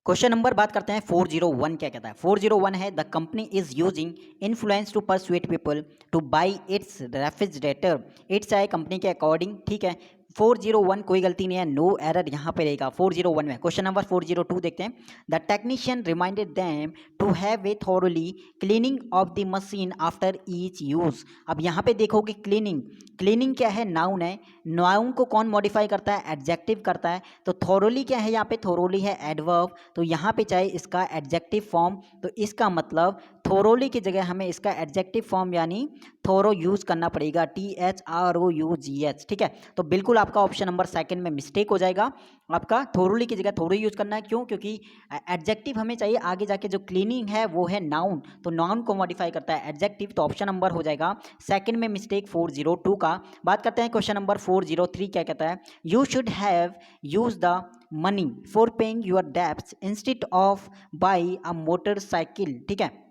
Question number बात करते हैं 401 क्या कहता है। 401 है the company is using influence to persuade people to buy its refrigerator. Its है कंपनी के अकॉर्डिंग, ठीक है। 401 कोई गलती नहीं है, नो एरर यहाँ पे रहेगा 401 में। क्वेश्चन नंबर 402 देखते हैं। The technician reminded them to have a thoroughly cleaning of the machine after each use. अब यहाँ पे देखोगे क्लीनिंग, क्लीनिंग क्या है, नाउन है। नाउन को कौन मॉडिफाई करता है, एडजेक्टिव करता है। तो थॉरली क्या है, यहाँ पे थॉरली है एडवर्ब, तो यहाँ पे चाहे इसका एडजेक्टिव फॉर्म, तो इसका मतलब थोरोली की जगह हमें इसका एडजेक्टिव फॉर्म यानी थोरो यूज करना पड़ेगा, THROUGH, ठीक है। तो बिल्कुल आपका ऑप्शन नंबर सेकंड में मिस्टेक हो जाएगा। आपका थोरोली की जगह थोरो यूज करना है, क्यों? क्योंकि एडजेक्टिव हमें चाहिए आगे जाके, जो क्लीनिंग है वो है नाउन, तो नाउन को मॉडिफाई करता है एडजेक्टिव, तो ऑप्शन नंबर हो जाएगा सेकंड में मिस्टेक 402 का। बात करते हैं क्वेश्चन नंबर 403 क्या कहता है। You should have use the money for paying your debts instead of by a motorcycle, ठीक है।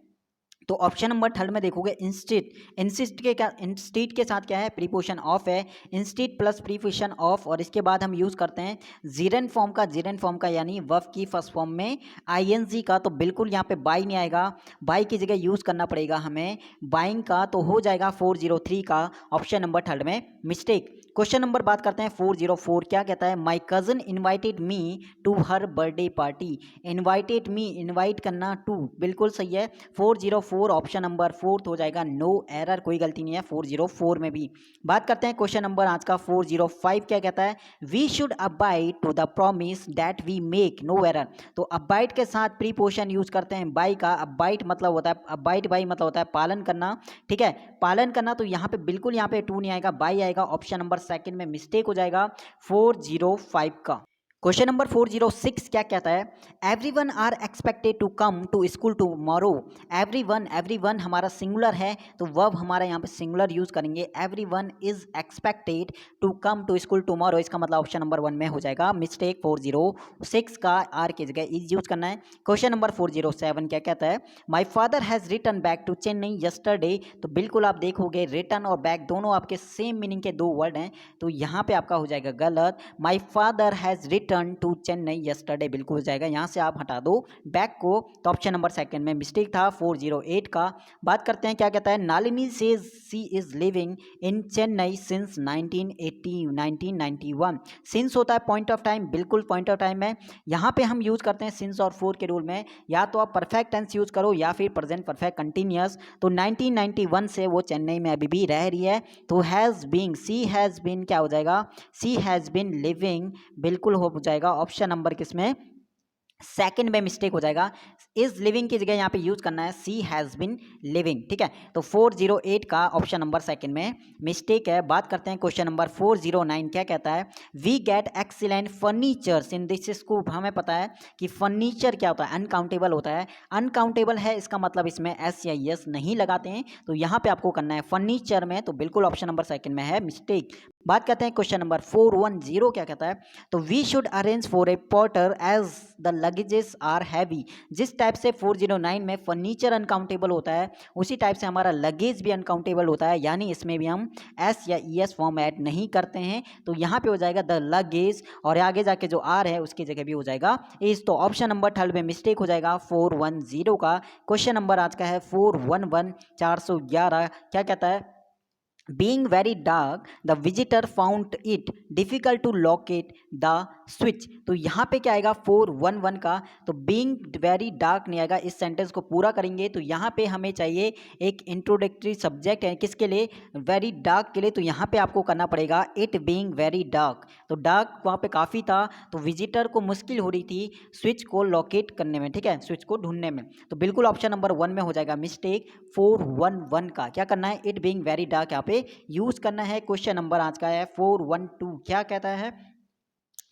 तो ऑप्शन नंबर थर्ड में देखोगे इंस्टेड, इंस्टेड के क्या, इंस्टेड के साथ क्या है, प्रीपोजिशन ऑफ है, इंस्टेड प्लस प्रीपोजिशन ऑफ, और इसके बाद हम यूज करते हैं जीरन फॉर्म का, जीरन फॉर्म का यानी वर्ब की फर्स्ट फॉर्म में ING का, तो बिल्कुल यहाँ पे बाई नहीं आएगा, बाई की जगह यूज करना पड़ेगा हमें बाइंग का, तो हो जाएगा 403 का ऑप्शन नंबर थर्ड में मिस्टेक। क्वेश्चन नंबर बात करते हैं 404 क्या कहता है। My cousin invited me to her birthday party. Invited me, invite करना, टू, बिल्कुल सही है। 404 ऑप्शन नंबर फोर्थ हो जाएगा, नो एरर, कोई गलती नहीं है 404 में भी। बात करते हैं क्वेश्चन नंबर आज का 405 क्या कहता है। We should abide to the promise that we make, no error. तो अबाइड के साथ प्रीपोजिशन यूज करते हैं बाई का, अबाइड मतलब होता है, अबाइड बाई मतलब होता है पालन करना, ठीक है, पालन करना, तो यहाँ पे बिल्कुल यहाँ पे टू नहीं आएगा, बाई आएगा, ऑप्शन नंबर सेकंड में मिस्टेक हो जाएगा 405 का। क्वेश्चन नंबर 406 क्या कहता है। Everyone are expected to come to school tomorrow. Everyone, everyone हमारा सिंगुलर है, तो वर्ब हमारा यहाँ पे सिंगुलर यूज करेंगे। Everyone is expected to come to school tomorrow, इसका मतलब ऑप्शन नंबर 1 में हो जाएगा मिस्टेक 406 का, आर की जगह इज यूज करना है। क्वेश्चन नंबर 407 क्या कहता है। My father has return back to Chennai yesterday. तो बिल्कुल आप देखोगे रिटर्न और बैक दोनों आपके सेम मीनिंग के दो वर्ड हैं, तो यहाँ पे आपका हो जाएगा गलत। My father has return to Chennai yesterday, बिल्कुल हो जाएगा, यहाँ से आप हटा दो बैक को, तो ऑप्शन नंबर सेकंड में मिस्टेक था 408 का। बात करते हैं क्या कहता है। Nalini says she is living in Chennai since 1991। Since होता है पॉइंट ऑफ टाइम, बिल्कुल पॉइंट ऑफ टाइम है, यहाँ पे हम यूज करते हैं सिंस और फोर के रूल में, या तो आप परफेक्ट टेंस यूज करो या फिर प्रेजेंट परफेक्ट कंटिन्यूअस। तो 1991 से वो चेन्नई में अभी भी रह रही है, तो हैज़ बीन, सी हैज़ बीन क्या हो जाएगा, सी हैज़ बीन लिविंग, बिल्कुल हो जाएगा ऑप्शन नंबर किसमें, सेकंड में मिस्टेक हो जाएगा। इज लिविंग की जगह यहाँ पे यूज करना है सी हैज बिन लिविंग, ठीक है। तो 408 का ऑप्शन नंबर सेकंड में मिस्टेक है। बात करते हैं क्वेश्चन नंबर 409 क्या कहता है। We get excellent furnitures in this school. हमें पता है कि फर्नीचर क्या होता है, अनकाउंटेबल होता है, अनकाउंटेबल है, इसका मतलब इसमें एस या यस नहीं लगाते हैं, तो यहाँ पे आपको करना है फर्नीचर में, तो बिल्कुल ऑप्शन नंबर सेकंड में है मिस्टेक। बात करते हैं क्वेश्चन नंबर 410 क्या कहता है। तो we should arrange for a porter as the luggages are heavy. जिस टाइप से 409 में फर्नीचर अनकाउंटेबल होता है, उसी टाइप से हमारा लगेज भी अनकाउंटेबल होता है, यानी इसमें भी हम एस या ES फॉर्म ऐड नहीं करते हैं, तो यहाँ पे हो जाएगा द लगेज, और आगे जाके जो आर है उसकी जगह भी हो जाएगा इज, तो ऑप्शन नंबर थर्ड में मिस्टेक हो जाएगा 410 का। क्वेश्चन नंबर आज का है 411 411 क्या कहता है। Being very dark, the visitor found it difficult to locate the switch। तो यहाँ पे क्या आएगा 411 का, तो being very dark नहीं आएगा। इस सेंटेंस को पूरा करेंगे तो यहाँ पे हमें चाहिए एक इंट्रोडक्टरी सब्जेक्ट है, किसके लिए, वेरी डार्क के लिए, तो यहाँ पे आपको करना पड़ेगा इट बीइंग वेरी डार्क। तो डार्क वहाँ पे काफ़ी था, तो विजिटर को मुश्किल हो रही थी स्विच को लोकेट करने में, ठीक है, स्विच को ढूंढने में, तो बिल्कुल ऑप्शन नंबर 1 में हो जाएगा मिस्टेक 411 का। क्या करना है, इट बीइंग वेरी डार्क यहाँ पे यूज करना है। क्वेश्चन नंबर आज का है 412 क्या कहता है।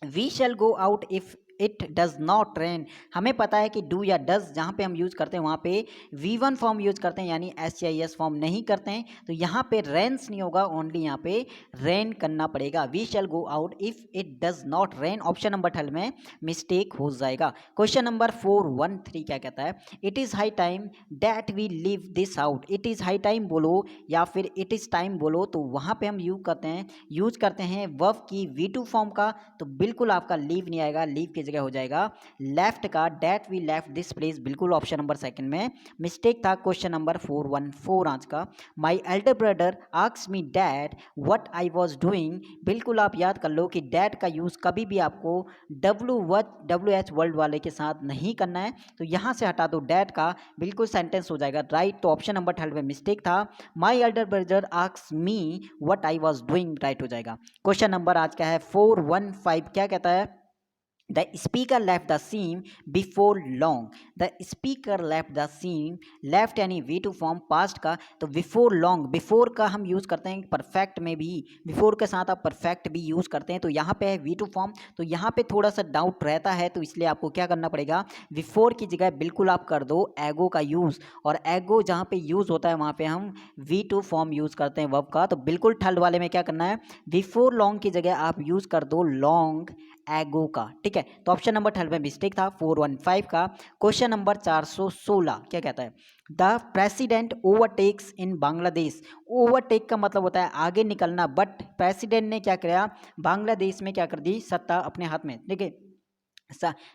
We shall go out if it does not rain. हमें पता है कि डू या डज जहाँ पे हम यूज करते हैं वहाँ पे V1 फॉर्म यूज करते हैं, यानी एस या एस फॉर्म नहीं करते हैं, तो यहाँ पे रेन्स नहीं होगा, ओनली यहाँ पे रेन करना पड़ेगा। We shall go out if it does not rain, option number 12 में मिस्टेक हो जाएगा। क्वेश्चन नंबर 413 क्या कहता है। It is high time that we leave this out. It is high time बोलो या फिर इट इज़ टाइम बोलो, तो वहाँ पे हम यूज करते हैं वर्ब की V2 फॉर्म का, तो बिल्कुल आपका लीव नहीं आएगा, लीव की जगह हो जाएगा लेफ्ट का, that we left this place, बिल्कुल ऑप्शन नंबर सेकंड में मिस्टेक था। क्वेश्चन नंबर 414 आज का, my elder brother asked me that what I was doing, बिल्कुल आप याद कर लो कि डैड का यूज़ कभी भी आपको WH वर्ल्ड वाले के साथ नहीं करना है, तो यहाँ से हटा दो डैड का, बिल्कुल सेंटेंस हो जाएगा राइट। तो ऑप्शन नंबर थर्ड में मिस्टेक था, my elder brother asked me what I was doing, right हो जाएगा। क्वेश्चन नंबर आज का है 415, क्या कहता है, the speaker left the scene before long, the speaker left the scene, left यानी वी टू फॉर्म पास्ट का, तो बिफोर लॉन्ग, बिफोर का हम यूज़ करते हैं परफेक्ट में भी, बिफोर के साथ आप परफेक्ट भी यूज़ करते हैं, तो यहाँ पे है वी टू फॉर्म, तो यहाँ पे थोड़ा सा डाउट रहता है, तो इसलिए आपको क्या करना पड़ेगा, बिफोर की जगह बिल्कुल आप कर दो एगो का यूज़, और एगो जहाँ पे यूज़ होता है वहाँ पे हम वी टू फॉर्म यूज़ करते हैं वर्ब का, तो बिल्कुल थर्ड वाले में क्या करना है, बिफोर लॉन्ग की जगह आप यूज़ कर दो लॉन्ग एगो का, ठीक है। तो ऑप्शन नंबर 12 में मिस्टेक था 415 का। क्वेश्चन नंबर 416 क्या कहता है, the president overtakes in Bangladesh, overtake का मतलब होता है आगे निकलना, बट प्रेसिडेंट ने क्या किया, बांग्लादेश में क्या कर दी, सत्ता अपने हाथ में, ठीक है,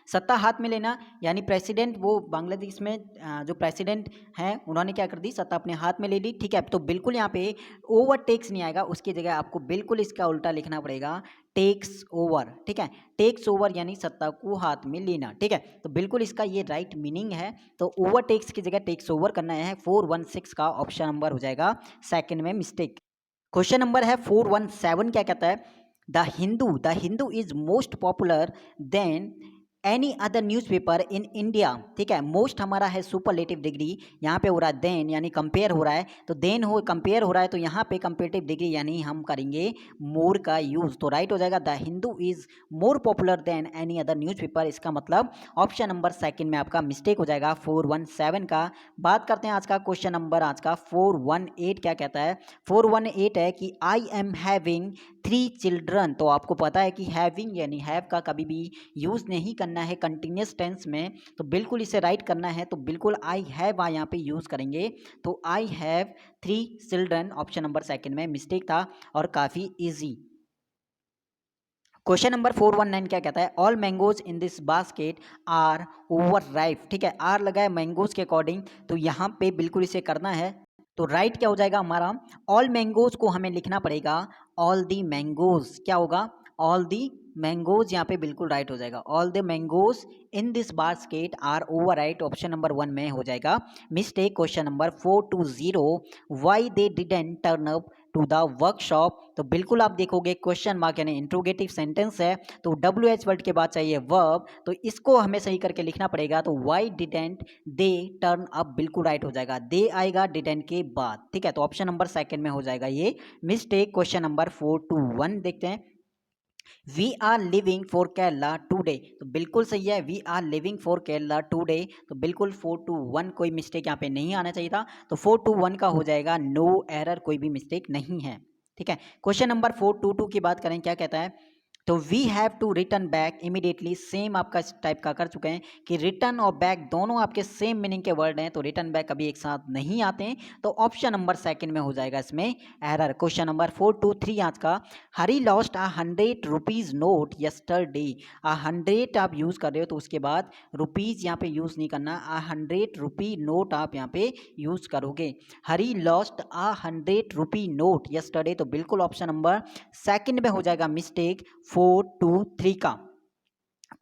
सत्ता हाथ में लेना, यानी प्रेसिडेंट, वो बांग्लादेश में जो प्रेसिडेंट हैं उन्होंने क्या कर दी, सत्ता अपने हाथ में ले ली, ठीक है। तो बिल्कुल यहाँ पे ओवरटेक्स नहीं आएगा, उसकी जगह आपको बिल्कुल इसका उल्टा लिखना पड़ेगा, टेक्स ओवर, ठीक है, टेक्स ओवर यानी सत्ता को हाथ में लेना, ठीक है। तो बिल्कुल इसका ये राइट मीनिंग है, तो ओवरटेक्स की जगह टेक्स ओवर करना है, 416 का ऑप्शन नंबर हो जाएगा सेकंड में मिस्टेक। क्वेश्चन नंबर है 417, क्या कहता है, the Hindu is most popular than any other newspaper in India, ठीक है, मोस्ट हमारा है सुपरलेटिव डिग्री, यहाँ पे हो रहा है देन यानी कंपेयर हो रहा है, तो देन हो कंपेयर हो रहा है, तो यहाँ पे कंपेरेटिव डिग्री यानी हम करेंगे मोर का यूज़, तो राइट हो जाएगा, the Hindu is more popular than any other newspaper, इसका मतलब ऑप्शन नंबर सेकंड में आपका मिस्टेक हो जाएगा 417 का। बात करते हैं आज का क्वेश्चन नंबर आज का 418, क्या कहता है, 418 है कि आई एम हैविंग 3 चिल्ड्रन, तो आपको पता है कि हैविंग यानी हैव का कभी भी यूज़ नहीं करना है कंटिन्यूस टेंस में, तो बिल्कुल इसे राइट करना है, तो बिल्कुल आई हैव यहाँ पे यूज़ करेंगे, तो I have 3 children, option number second में मिस्टेक था और काफ़ी इजी। क्वेश्चन नंबर 419 क्या कहता है, all mangoes in this basket are over ripe, ठीक है, आर लगा है मैंगोज के अकॉर्डिंग, तो यहाँ पे बिल्कुल इसे करना है, तो राइट क्या हो जाएगा हमारा, ऑल मैंगोज को हमें लिखना पड़ेगा ऑल दी मैंगोज, क्या होगा, ऑल दी मैंगोज, यहाँ पे बिल्कुल राइट हो जाएगा, all the mangoes in this basket are over right, option number 1 में हो जाएगा mistake. Question number 420, why they didn't turn up to the workshop, तो बिल्कुल आप देखोगे क्वेश्चन मार्क यानी इंट्रोगेटिव सेंटेंस है, तो WH वर्ड के बाद चाहिए वर्ब, तो इसको हमें सही करके लिखना पड़ेगा, तो why didn't they turn up, बिल्कुल राइट हो जाएगा, दे आएगा डिडेंट के बाद, ठीक है, तो ऑप्शन नंबर सेकंड में हो जाएगा ये मिस्टेक। क्वेश्चन नंबर 421 देखते हैं, we are living for Kerala today, तो बिल्कुल सही है, we are living for Kerala today, तो बिल्कुल 421 कोई मिस्टेक यहाँ पे नहीं आना चाहिए था, तो 421 का हो जाएगा नो एरर, कोई भी मिस्टेक नहीं है, ठीक है। क्वेश्चन नंबर 422 की बात करें, क्या कहता है, तो we have to return back immediately, same आपका इस टाइप का कर चुके हैं कि रिटर्न और बैक दोनों आपके सेम मीनिंग के वर्ड हैं, तो रिटर्न बैक कभी एक साथ नहीं आते हैं, तो ऑप्शन नंबर सेकंड में हो जाएगा इसमें एरर। क्वेश्चन नंबर 423 आज का, हरी लॉस्ट ₹100 नोट यस्टरडे, 100 आप यूज़ कर रहे हो तो उसके बाद रुपीज़ यहाँ पे यूज़ नहीं करना, ₹100 नोट आप यहाँ पे यूज़ करोगे, हरी लॉस्ट ₹100 नोट यस्टरडे, तो बिल्कुल ऑप्शन नंबर सेकंड में हो जाएगा मिस्टेक 423 का।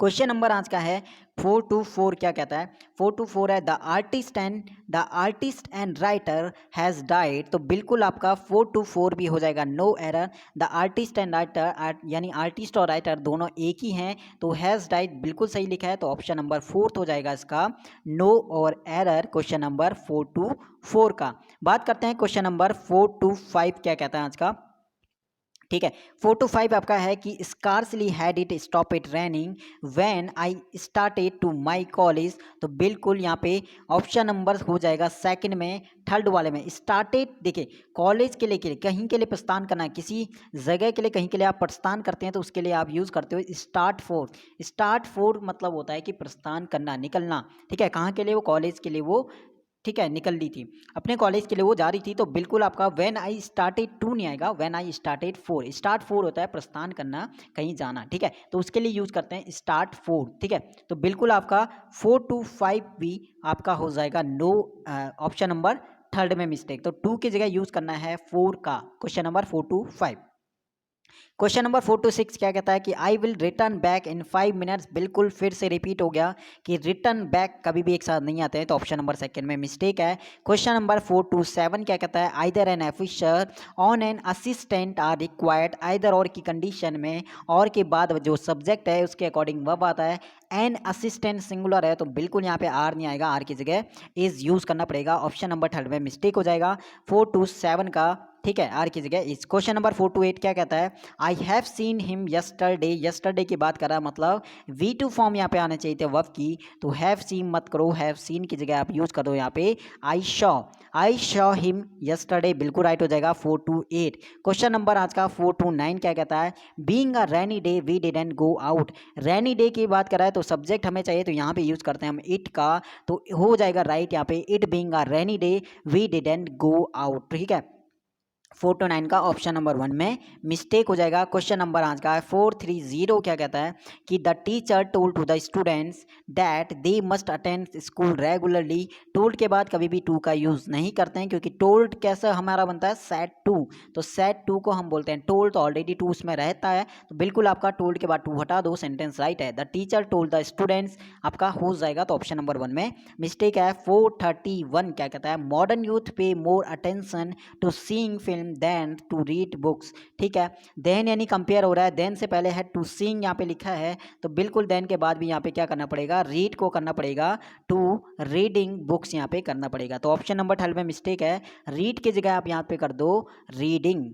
क्वेश्चन नंबर आज का है 424, क्या कहता है, 424 है the artist and writer has died, तो बिल्कुल आपका 424 भी हो जाएगा no error, the artist and writer यानी आर्टिस्ट और राइटर दोनों एक ही हैं, तो हैज़ डाइड बिल्कुल सही लिखा है, तो ऑप्शन नंबर 4 हो जाएगा इसका नो और एरर, क्वेश्चन नंबर 424 का। बात करते हैं क्वेश्चन नंबर 425, क्या कहता है आज का, ठीक है, 425 आपका है कि scarcely had it stop it raining when I started to my college, तो बिल्कुल यहाँ पे ऑप्शन नंबर हो जाएगा सेकंड में, थर्ड वाले में स्टार्टेड, देखिए कॉलेज के लिए कहीं के लिए प्रस्थान करना, किसी जगह के लिए कहीं के लिए आप प्रस्थान करते हैं तो उसके लिए आप यूज़ करते हो स्टार्ट फोर मतलब होता है कि प्रस्थान करना, निकलना, ठीक है, कहाँ के लिए, वो कॉलेज के लिए वो ठीक है, निकल ली थी, अपने कॉलेज के लिए वो जा रही थी, तो बिल्कुल आपका व्हेन आई स्टार्टेड टू नहीं आएगा, when I started four. Start four होता है प्रस्थान करना, कहीं जाना, ठीक है, तो उसके लिए यूज करते हैं स्टार्ट फोर, ठीक है। तो बिल्कुल आपका 4 to 5 भी आपका हो जाएगा नो, ऑप्शन नंबर थर्ड में मिस्टेक। तो 2 की जगह यूज करना है 4 का, question number 4 to 5। Question number 4 to 6 क्या कहता है कि I will return back in 5 minutes, बिल्कुल फिर से रिपीट हो गया कि रिटर्न बैक कभी भी एक साथ नहीं आते हैं, तो ऑप्शन नंबर सेकंड में मिस्टेक है। क्वेश्चन नंबर 4 to 7 क्या कहता है, either an officer on an assistant are required, either और की कंडीशन में और के बाद जो सब्जेक्ट है उसके अकॉर्डिंग वर्ब आता है। एन असिस्टेंट सिंगुलर है, तो बिल्कुल यहाँ पे आर नहीं आएगा, आर की जगह इज यूज करना पड़ेगा, ऑप्शन नंबर थर्ड में मिस्टेक हो जाएगा 4 to 7 का, ठीक है, आर की जगह इस। क्वेश्चन नंबर 4 to 8 क्या कहता है, I have seen him yesterday, yesterday की बात कर रहा है, मतलब V2 फॉर्म यहाँ पे आने चाहिए थे वर्ब की, तो हैव सीन मत करो, हैव सीन की जगह आप यूज करो यहाँ पे आई शॉ हिम यस्टरडे, बिल्कुल राइट हो जाएगा 4 to 8। क्वेश्चन नंबर आज का 4 to 9 क्या कहता है, being a rainy day we didn't go out, rainy day की बात कर रहा है तो सब्जेक्ट हमें चाहिए, तो यहाँ पे यूज करते हैं हम इट का, तो हो जाएगा राइट यहाँ पे, it being a rainy day we didn't go out, ठीक है। 4 to 9 का ऑप्शन नंबर 1 में मिस्टेक हो जाएगा। क्वेश्चन नंबर आज का 430 क्या कहता है कि the teacher told to the students that they must attend school regularly, told के बाद कभी भी टू का यूज नहीं करते हैं, क्योंकि टोल्ड कैसा हमारा बनता है सेट टू, तो सेट टू को हम बोलते हैं टोल्ड, तो ऑलरेडी टू उसमें रहता है, तो बिल्कुल आपका टोल्ड के बाद टू हटा दो, सेंटेंस राइट है। The teacher told the students आपका हो जाएगा, तो ऑप्शन नंबर 1 में मिस्टेक है। 431 क्या कहता है, modern youth pay more attention to seeing film than to read books, ठीक है, देन यानी कंपेयर हो रहा है, देन से पहले है टू सीइंग यहाँ पे लिखा है, तो बिल्कुल देन के बाद भी यहाँ पे क्या करना पड़ेगा, रीड को करना पड़ेगा, टू रीडिंग बुक्स यहाँ पे करना पड़ेगा, तो ऑप्शन नंबर 12 में मिस्टेक है, रीड की जगह आप यहाँ पे कर दो रीडिंग।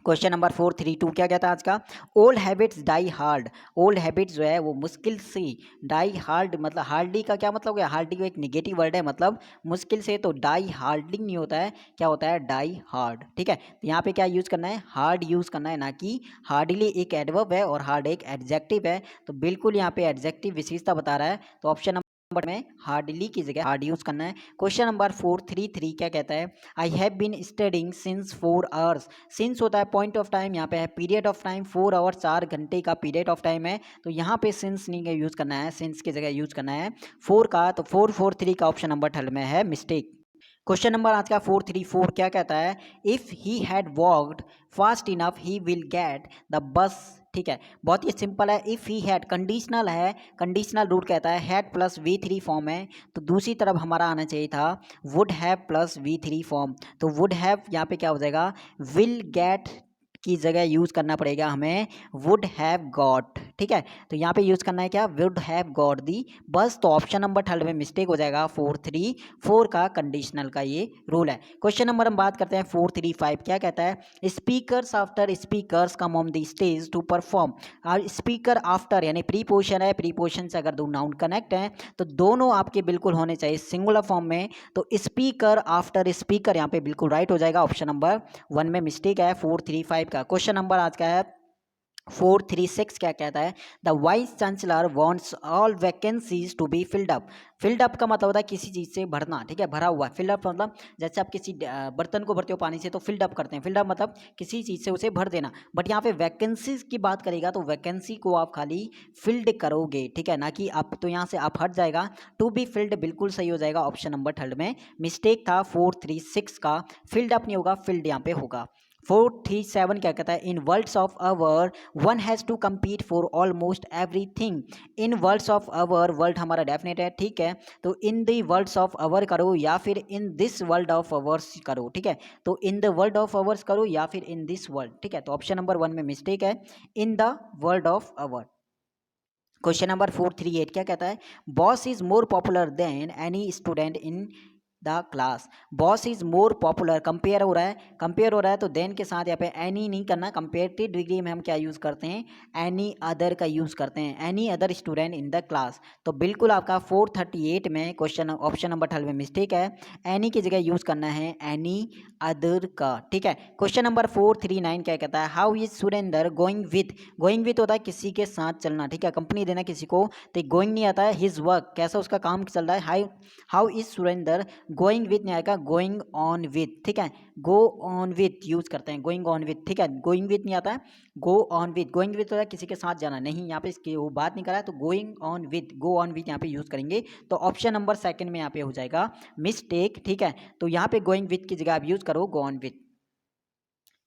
क्वेश्चन नंबर 432 क्या कहता है आज का, old habits die hard, old habits जो है वो मुश्किल से, डाई हार्ड मतलब हार्डली का क्या मतलब है, हार्डली एक निगेटिव वर्ड है, मतलब मुश्किल से, तो डाई हार्डली नहीं होता है, क्या होता है, डाई हार्ड, ठीक है। तो यहाँ पे क्या यूज़ करना है, हार्ड यूज़ करना है, ना कि हार्डली एक एडवर्ब है और हार्ड एक एडजेक्टिव है, तो बिल्कुल यहाँ पे एडजेक्टिव विशेषता बता रहा है, तो ऑप्शन नंबर में हार्डली की जगह हार्ड यूज करना है। क्वेश्चन नंबर 433 क्या कहता है, I have been studying since 4 hours, since होता है पॉइंट ऑफ टाइम, यहाँ पे है पीरियड ऑफ टाइम, 4 आवर 4 घंटे का पीरियड ऑफ टाइम है, तो यहाँ पे सिंस नहीं यूज करना है, सिंस की जगह यूज करना है 4 का, तो 443 का ऑप्शन नंबर 12 में है मिस्टेक। क्वेश्चन नंबर आज का 434 क्या कहता है, if he had walked fast enough he will get the bus, ठीक है, बहुत ही सिंपल है, इफ़ ही हैड कंडीशनल है, कंडीशनल रूल कहता है हैड प्लस V3 फॉर्म है, तो दूसरी तरफ हमारा आना चाहिए था would have plus V3 form, तो वुड हैव यहाँ पे क्या हो जाएगा, विल गेट की जगह यूज़ करना पड़ेगा हमें वुड हैव गॉट, ठीक है, तो यहाँ पे यूज़ करना है क्या, वुड हैव गॉट दी बस, तो ऑप्शन नंबर 12 में मिस्टेक हो जाएगा 434 का, कंडीशनल का ये रूल है। क्वेश्चन नंबर हम बात करते हैं 435 क्या कहता है, speakers after speakers come on the stage to perform, और स्पीकर आफ्टर यानी प्रीपोजिशन है, प्रीपोजिशन से अगर दो नाउन कनेक्ट हैं तो दोनों आपके बिल्कुल होने चाहिए सिंगुलर फॉर्म में, तो स्पीकर आफ्टर स्पीकर यहाँ पे बिल्कुल राइट हो जाएगा, ऑप्शन नंबर 1 में मिस्टेक है 435 का। क्वेश्चन नंबर आज का है 436 क्या कहता है, the vice chancellor wants all vacancies to be filled up, filled up का मतलब होता है किसी चीज़ से भरना, ठीक है, भरा हुआ, फिल्ड अप मतलब जैसे आप किसी बर्तन को भरते हो पानी से तो फिल्ड अप करते हैं, फिल्ड अप मतलब किसी चीज़ से उसे भर देना, बट यहाँ पे वैकेंसीज की बात करेगा तो वैकेंसी को आप खाली फिल्ड करोगे, ठीक है, ना कि आप, तो यहाँ से आप हट जाएगा, टू बी फिल्ड बिल्कुल सही हो जाएगा, ऑप्शन नंबर 3 में मिस्टेक था 436 का, फिल्ड अप नहीं होगा, फिल्ड यहाँ पे होगा। 437 क्या कहता है, in words of our one has to compete for almost everything, in words of our, word हमारा डेफिनेट है, ठीक है, तो in the words of our करो या फिर in this world of ours करो, ठीक है, तो in the world of ours करो या फिर इन दिस वर्ल्ड, ठीक है, तो ऑप्शन नंबर 1 में मिस्टेक है, in the world of our. Question number 438 क्या कहता है, boss is more popular than any student in the class, boss is more popular, compare हो रहा है, कंपेयर हो रहा है तो देन के साथ यहाँ पे एनी नहीं करना, कंपेरेटिव डिग्री में हम क्या यूज़ करते हैं, एनी अदर का यूज़ करते हैं, any other student in the class, तो बिल्कुल आपका 438 में क्वेश्चन ऑप्शन नंबर 12 में मिस्टेक है, एनी की जगह यूज़ करना है एनी अदर का, ठीक है। क्वेश्चन नंबर 439 क्या कहता है, how is Surendra going with होता है किसी के साथ चलना, ठीक है, कंपनी देना किसी को, तो गोइंग नहीं आता है, हिज वर्क कैसा उसका काम चल रहा है, how is Surendra going with नहीं आएगा, गोइंग ऑन विथ, ठीक है, गो ऑन विथ यूज करते हैं, गोइंग ऑन विथ, ठीक है, गोइंग विथ नहीं आता है, go on with, going with होता है किसी के साथ जाना, नहीं यहाँ पे इसकी वो बात नहीं करा है, तो going on with, go on with यहाँ पे यूज करेंगे, तो ऑप्शन नंबर सेकंड में यहाँ पे हो जाएगा मिस्टेक, ठीक है, तो यहाँ पे गोइंग विथ की जगह आप यूज करो गो ऑन विथ,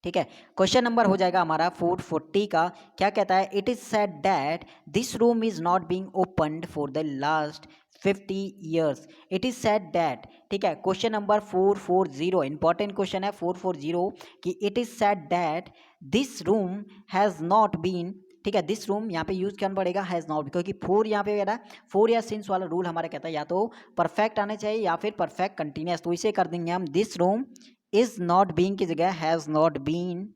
ठीक है। क्वेश्चन नंबर हो जाएगा हमारा 440 का, क्या कहता है, it is said that this room is not being opened for the last 50 years, it is said that, ठीक है। क्वेश्चन नंबर 440 इंपॉर्टेंट क्वेश्चन है 440 कि it is said that this room has not been, ठीक है, this room यहाँ पे use करना पड़ेगा हैज़ नॉट, क्योंकि फोर यहाँ पे कह रहा है, फोर या सिंस वाला रूल हमारा कहता है या तो परफेक्ट आने चाहिए या फिर परफेक्ट कंटिन्यूस, तो इसे कर देंगे हम this room is not being की जगह हैज़ नॉट बीन,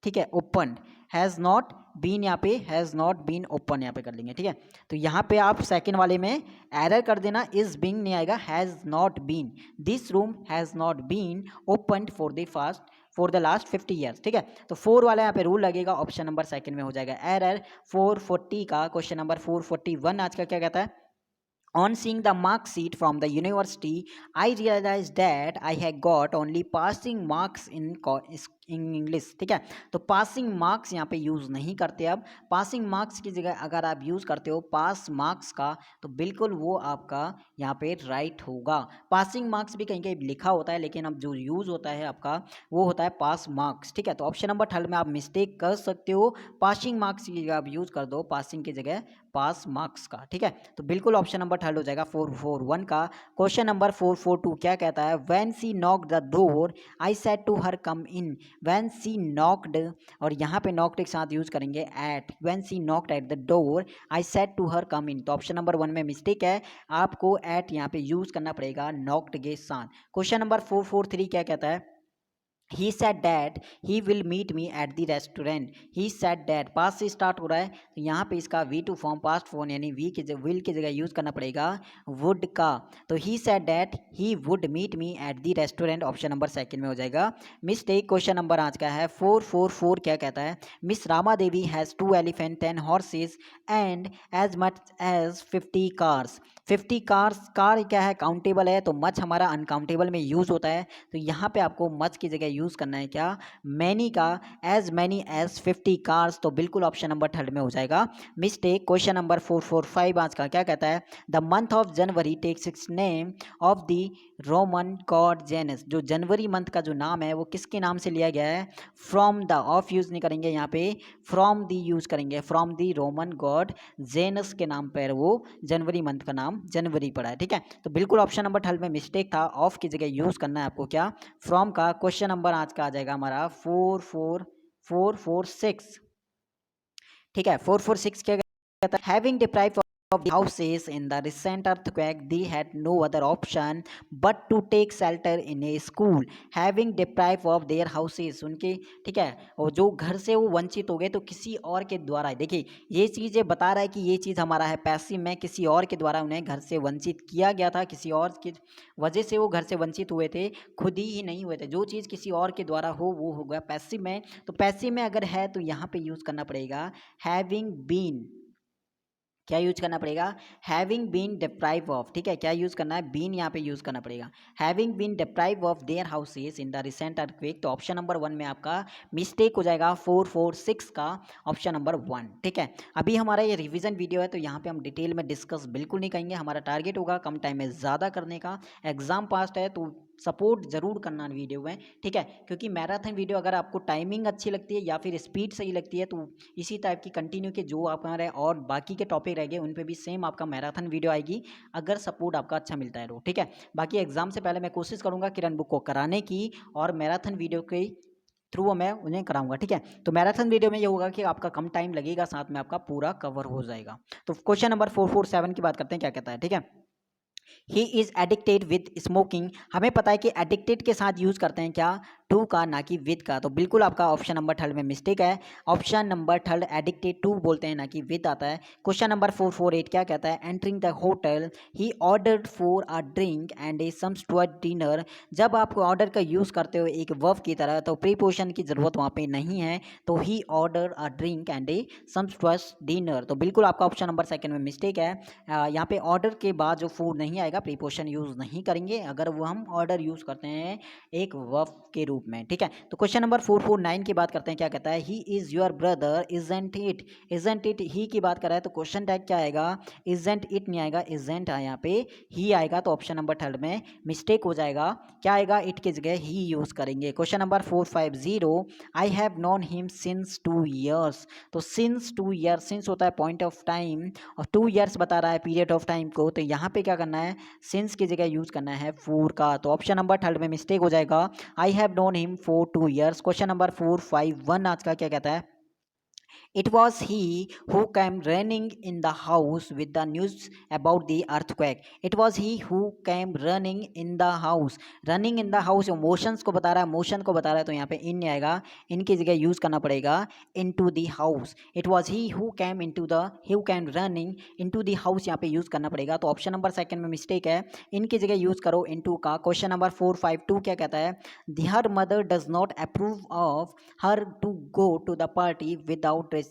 ठीक है, ओपन, हैज़ नॉट बीन यहाँ पे हैज़ नॉट बीन ओपन यहाँ पे कर लेंगे, ठीक है। तो यहाँ पे आप सेकंड वाले में एरर कर देना, इज बीइंग नहीं आएगा, has not been, this room has not been open for the last 50 years, ठीक है। तो 4 वाला यहाँ पे रूल लगेगा, ऑप्शन नंबर सेकंड में हो जाएगा एरर। 440 का क्वेश्चन नंबर 441 आज का क्या कहता है, on seeing the mark sheet from the university, I realized that I had got only passing marks in English, ठीक है। तो पासिंग मार्क्स यहाँ पे यूज़ नहीं करते, अब पासिंग मार्क्स की जगह अगर आप यूज़ करते हो पास मार्क्स का, तो बिल्कुल वो आपका यहाँ पे राइट होगा। पासिंग मार्क्स भी कहीं कहीं लिखा होता है, लेकिन अब जो यूज़ होता है आपका वो होता है पास मार्क्स, ठीक है। तो ऑप्शन नंबर थर्ड में आप मिस्टेक कर सकते हो, पासिंग मार्क्स की जगह आप यूज़ कर दो पासिंग की जगह पास मार्क्स का, ठीक है। तो बिल्कुल ऑप्शन नंबर थर्ड हो जाएगा 441 का। क्वेश्चन नंबर 442 क्या कहता है, when she knocked the door I said to her come in, when she knocked, और यहाँ पे नॉक्ड के साथ यूज करेंगे at, when she knocked at the door I said to her come in, तो ऑप्शन नंबर 1 में mistake है, आपको एट यहाँ पे यूज करना पड़ेगा नॉक्ड के साथ। क्वेश्चन नंबर 443 क्या कहता है, he said that he will meet me at the restaurant, he said that past से स्टार्ट हो रहा है, तो यहाँ पे इसका V2 फॉर्म पास्ट फॉर्म यानी वी की विल की जगह यूज करना पड़ेगा वुड का, तो he said that he would meet me at the restaurant, option number second में हो जाएगा मिस्टेक। क्वेश्चन नंबर आज का है 444 क्या कहता है, miss Rama Devi has 2 elephant 10 horses and as much as 50 cars, 50 cars, car क्या है काउंटेबल है, तो मच हमारा अनकाउंटेबल में यूज होता है, तो यहाँ पे आपको मच की जगह यूज करना है क्या मैनी का, एज मैनी एज 50 कार्स, तो बिल्कुल ऑप्शन नंबर थर्ड में हो जाएगा मिस्टेक। क्वेश्चन नंबर 445 आज का क्या कहता है, the month of January takes its name of the Roman god Janus, जो जनवरी मंथ का जो नाम है वो किसके नाम से लिया गया है, फ्रॉम द, ऑफ यूज नहीं करेंगे यहाँ पे, फ्रॉम द यूज करेंगे, from the Roman god Janus के नाम पर वो जनवरी मंथ का नाम जनवरी पड़ा है, ठीक है। तो बिल्कुल ऑप्शन नंबर थर्ड में मिस्टेक था, ऑफ की जगह यूज करना है आपको क्या फ्रॉम का। क्वेश्चन नंबर आज का आ जाएगा हमारा 446, ठीक है। 446 क्या कहता है, having deprived of the houses in the recent earthquake, they had no other option but to take shelter in a school, having deprived of their houses, उनके, ठीक है, और जो घर से वो वंचित हो गए तो किसी और के द्वारा, देखिए ये चीज़ बता रहा है कि ये चीज़ हमारा है पैसिव में, किसी और के द्वारा उन्हें घर से वंचित किया गया था, किसी और की वजह से वो घर से वंचित हुए थे, खुद ही नहीं हुए थे, जो चीज़ किसी और के द्वारा हो वो होगा पैसिव में, तो पैसिव में अगर है तो यहाँ पे यूज़ करना पड़ेगा हैविंग बीन, क्या यूज करना पड़ेगा, हैविंग बीन डिप्राइव ऑफ, ठीक है, क्या यूज करना है, बीन यहाँ पे यूज करना पड़ेगा, having been deprive of their houses in the recent earthquake, तो ऑप्शन नंबर 1 में आपका मिस्टेक हो जाएगा 446 का ऑप्शन नंबर 1, ठीक है। अभी हमारा ये रिवीजन वीडियो है, तो यहाँ पे हम डिटेल में डिस्कस बिल्कुल नहीं करेंगे, हमारा टारगेट होगा कम टाइम में ज़्यादा करने का, एग्जाम पास्ट है तो सपोर्ट जरूर करना वीडियो में, ठीक है, क्योंकि मैराथन वीडियो अगर आपको टाइमिंग अच्छी लगती है या फिर स्पीड सही लगती है, तो इसी टाइप की कंटिन्यू के जो आप हमारे और बाकी के टॉपिक रह गए उन पे भी सेम आपका मैराथन वीडियो आएगी, अगर सपोर्ट आपका अच्छा मिलता है तो, ठीक है। बाकी एग्जाम से पहले मैं कोशिश करूंगा किरण बुक को कराने की, और मैराथन वीडियो के थ्रू मैं उन्हें कराऊंगा, ठीक है। तो मैराथन वीडियो में ये होगा कि आपका कम टाइम लगेगा, साथ में आपका पूरा कवर हो जाएगा। तो क्वेश्चन नंबर 447 की बात करते हैं, क्या कहता है, ठीक है, he is addicted with smoking, हमें पता है कि एडिक्टेड के साथ यूज़ करते हैं क्या टू का, ना कि विद का। तो बिल्कुल आपका ऑप्शन नंबर थर्ड में मिस्टेक है। Option number third addicted to बोलते हैं, ना कि विद आता है। क्वेश्चन नंबर 448 क्या कहता है, entering the hotel he ordered for a drink and a sumptuous dinner. जब आप ऑर्डर का यूज़ करते हो एक वर्ब की तरह, तो प्रीपोजिशन की ज़रूरत वहाँ पे नहीं है। तो he order a drink and a sumptuous dinner. तो बिल्कुल आपका ऑप्शन नंबर सेकंड में मिस्टेक है। यहाँ पे ऑर्डर के बाद जो फूड नहीं आएगा, प्रीपोजिशन यूज़ नहीं करेंगे अगर वो हम ऑर्डर यूज़ करते हैं एक वर्ब के रूप में, ठीक है। तो क्वेश्चन नंबर 449 की बात करते हैं, क्या कहता है, he is your brother isn't it. Isn't it ही की बात कर रहा है, तो क्वेश्चन टैग क्या आएगा, इजेंट इट नहीं आएगा, इजेंट है यहाँ पे, ही आएगा। तो ऑप्शन नंबर थर्ड में मिस्टेक हो जाएगा। क्या आएगा, इट की जगह ही यूज़ करेंगे। Question number 450, I have known him since 2 years। तो सिंस 2 years, सिंस होता है पॉइंट ऑफ टाइम और 2 years बता रहा है पीरियड ऑफ टाइम को। तो यहाँ पे क्या करना है, सिंस की जगह यूज़ करना है फॉर का। तो ऑप्शन नंबर थर्ड में मिस्टेक हो जाएगा, I have known him for 2 years। Question number 451 आज का क्या कहता है, it was he who came running in the house with the news about the earthquake। It was he who came running in the house। Running in the house motions को बता रहा है, motion को बता रहा है, तो यहाँ पे इन नहीं आएगा, इनकी जगह यूज़ करना पड़ेगा into the house। It was he who came into the, who came running into the house, यहाँ पे यूज़ करना पड़ेगा। तो ऑप्शन नंबर सेकंड में मिस्टेक है, इनकी जगह यूज़ करो into का। क्वेश्चन नंबर 452 क्या कहता है, her mother does not approve of her to go to the party without dressing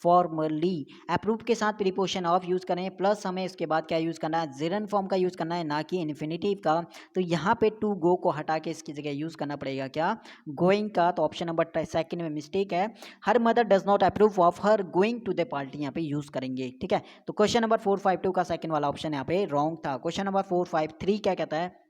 formally. Approve के साथ प्रीपोजिशन ऑफ यूज़ करें, प्लस हमें इसके बाद क्या यूज़ करना है, जेरन फॉर्म का यूज़ करना है, ना कि इन्फिनिटिव का। तो यहाँ पे टू गो को हटा के इसकी जगह यूज़ करना पड़ेगा क्या, गोइंग का। तो ऑप्शन नंबर सेकंड में मिस्टेक है, her mother does not approve of her going to the party यहाँ पे यूज़ करेंगे, ठीक है। तो क्वेश्चन नंबर 452 का सेकंड वाला ऑप्शन यहाँ पे रॉन्ग था। क्वेश्चन नंबर 453 क्या कहता है,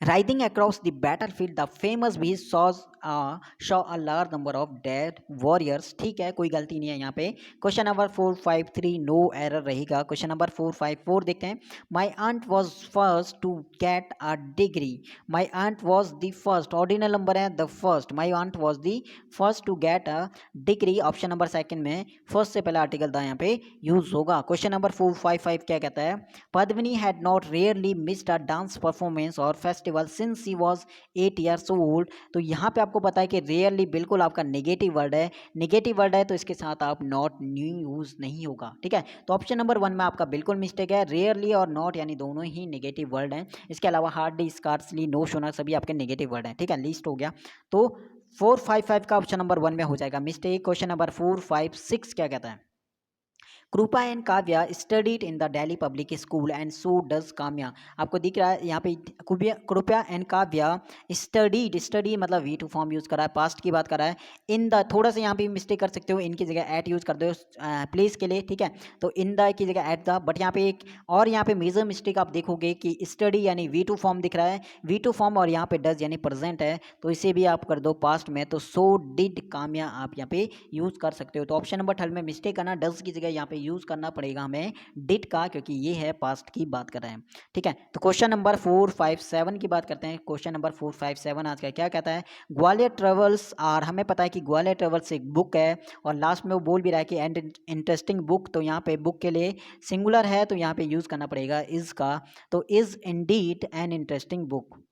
riding across the battlefield the famous beast saw a large number of dead warriors। ठीक है, कोई गलती नहीं है यहाँ पे। क्वेश्चन नंबर 453 नो एरर रहेगा। क्वेश्चन नंबर 454 देखते हैं, my aunt was first to get a degree. My aunt was the first, ordinal number है the first, my aunt was the first to get a degree. Option number second में first से पहला article था यहाँ पे use होगा। Question number 455 क्या कहता है, Padmini had not rarely missed a dance performance और festival since she was 8 years old। तो यहाँ पे आपको पता है कि रेयरली बिल्कुल आपका नेगेटिव वर्ड है, नेगेटिव वर्ड है तो इसके साथ आप नॉट न्यू यूज नहीं होगा, ठीक है। तो ऑप्शन नंबर 1 में आपका बिल्कुल मिस्टेक है, रेयरली और नॉट यानी दोनों ही नेगेटिव वर्ड हैं। इसके अलावा हार्डली, स्कार्सली, नो शोना सभी आपके नेगेटिव वर्ड हैं, ठीक है, लिस्ट हो गया। तो 455 का ऑप्शन नंबर 1 में हो जाएगा मिस्टेक। क्वेश्चन नंबर 456 क्या कहता है, कृपा and Kavya studied in the Delhi public school and so does Kamya. आपको दिख रहा है यहाँ पे कृपया एंड काव्या स्टडीड, स्टडी मतलब वी टू फॉर्म यूज़ कर रहा है, पास्ट की बात कर रहा है। इन द थोड़ा सा यहाँ पे मिस्टेक कर सकते हो, इनकी जगह एट यूज़ कर दो प्लेस के लिए, ठीक है। तो इन द की जगह एट द, बट यहाँ पे एक और यहाँ पे मेजर मिस्टेक आप देखोगे कि स्टडी यानी वी टू फॉर्म दिख रहा है, वी टू फॉर्म, और यहाँ पे डज यानी प्रेजेंट है, तो इसे भी आप कर दो पास्ट में। तो सो डिड काम्या आप यहाँ पे यूज़ कर सकते हो। तो ऑप्शन नंबर थर्ड में मिस्टेक करना, डज की जगह यहाँ पे यूज़ करना पड़ेगा हमें डिड का, क्योंकि ये है पास्ट की बात कर रहे हैं, ठीक है। तो क्वेश्चन नंबर 457 की बात करते हैं। क्वेश्चन नंबर 457 आज का क्या कहता है, ग्वालियर ट्रेवल्स आर, हमें पता है कि ग्वालियर ट्रेवल्स एक बुक है और लास्ट में वो बोल भी रहा है कि एंड इंटरेस्टिंग बुक। तो यहाँ पे बुक के लिए सिंगुलर है तो यहाँ पे यूज़ करना पड़ेगा इज़ का। तो is Indeed an interesting book.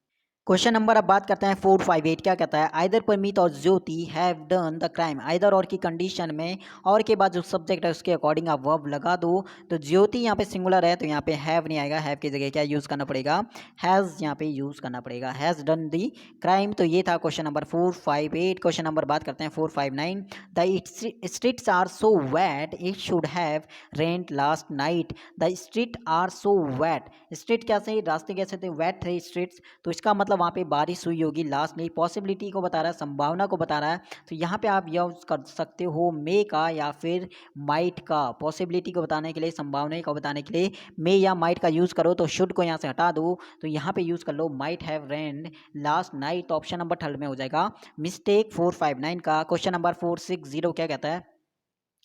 Question number अब बात करते हैं 458 क्या कहता है, आइदर परमीत और Jyoti have done the crime. Either और की कंडीशन में और के बाद जो सब्जेक्ट है उसके अकॉर्डिंग आप वर्ब लगा दो। तो ज्योति यहाँ पे सिंगुलर है तो यहाँ पे हैव नहीं आएगा, हैव की जगह क्या यूज़ करना पड़ेगा, हैज़ यहाँ पे यूज़ करना पड़ेगा, हैज़ डन द क्राइम। तो ये था क्वेश्चन नंबर 458। क्वेश्चन नंबर बात करते हैं 459, the streets are so wet it should have rained last night. The street are so wet, street कैसे, रास्ते कैसे थे, वेट थे स्ट्रीट्स, तो इसका मतलब वहाँ पे बारिश हुई होगी लास्ट नहीं, पॉसिबिलिटी को बता रहा है, संभावना को बता रहा है। तो यहाँ पे आप यूज कर सकते हो मे का या फिर माइट का, पॉसिबिलिटी को बताने के लिए, संभावना को बताने के लिए मे या माइट का यूज़ करो। तो शुड को यहाँ से हटा दो, तो यहाँ पे यूज़ कर लो might have rained last night. तो ऑप्शन नंबर थर्ड में हो जाएगा मिस्टेक 459 का। क्वेश्चन नंबर 460 क्या कहता है,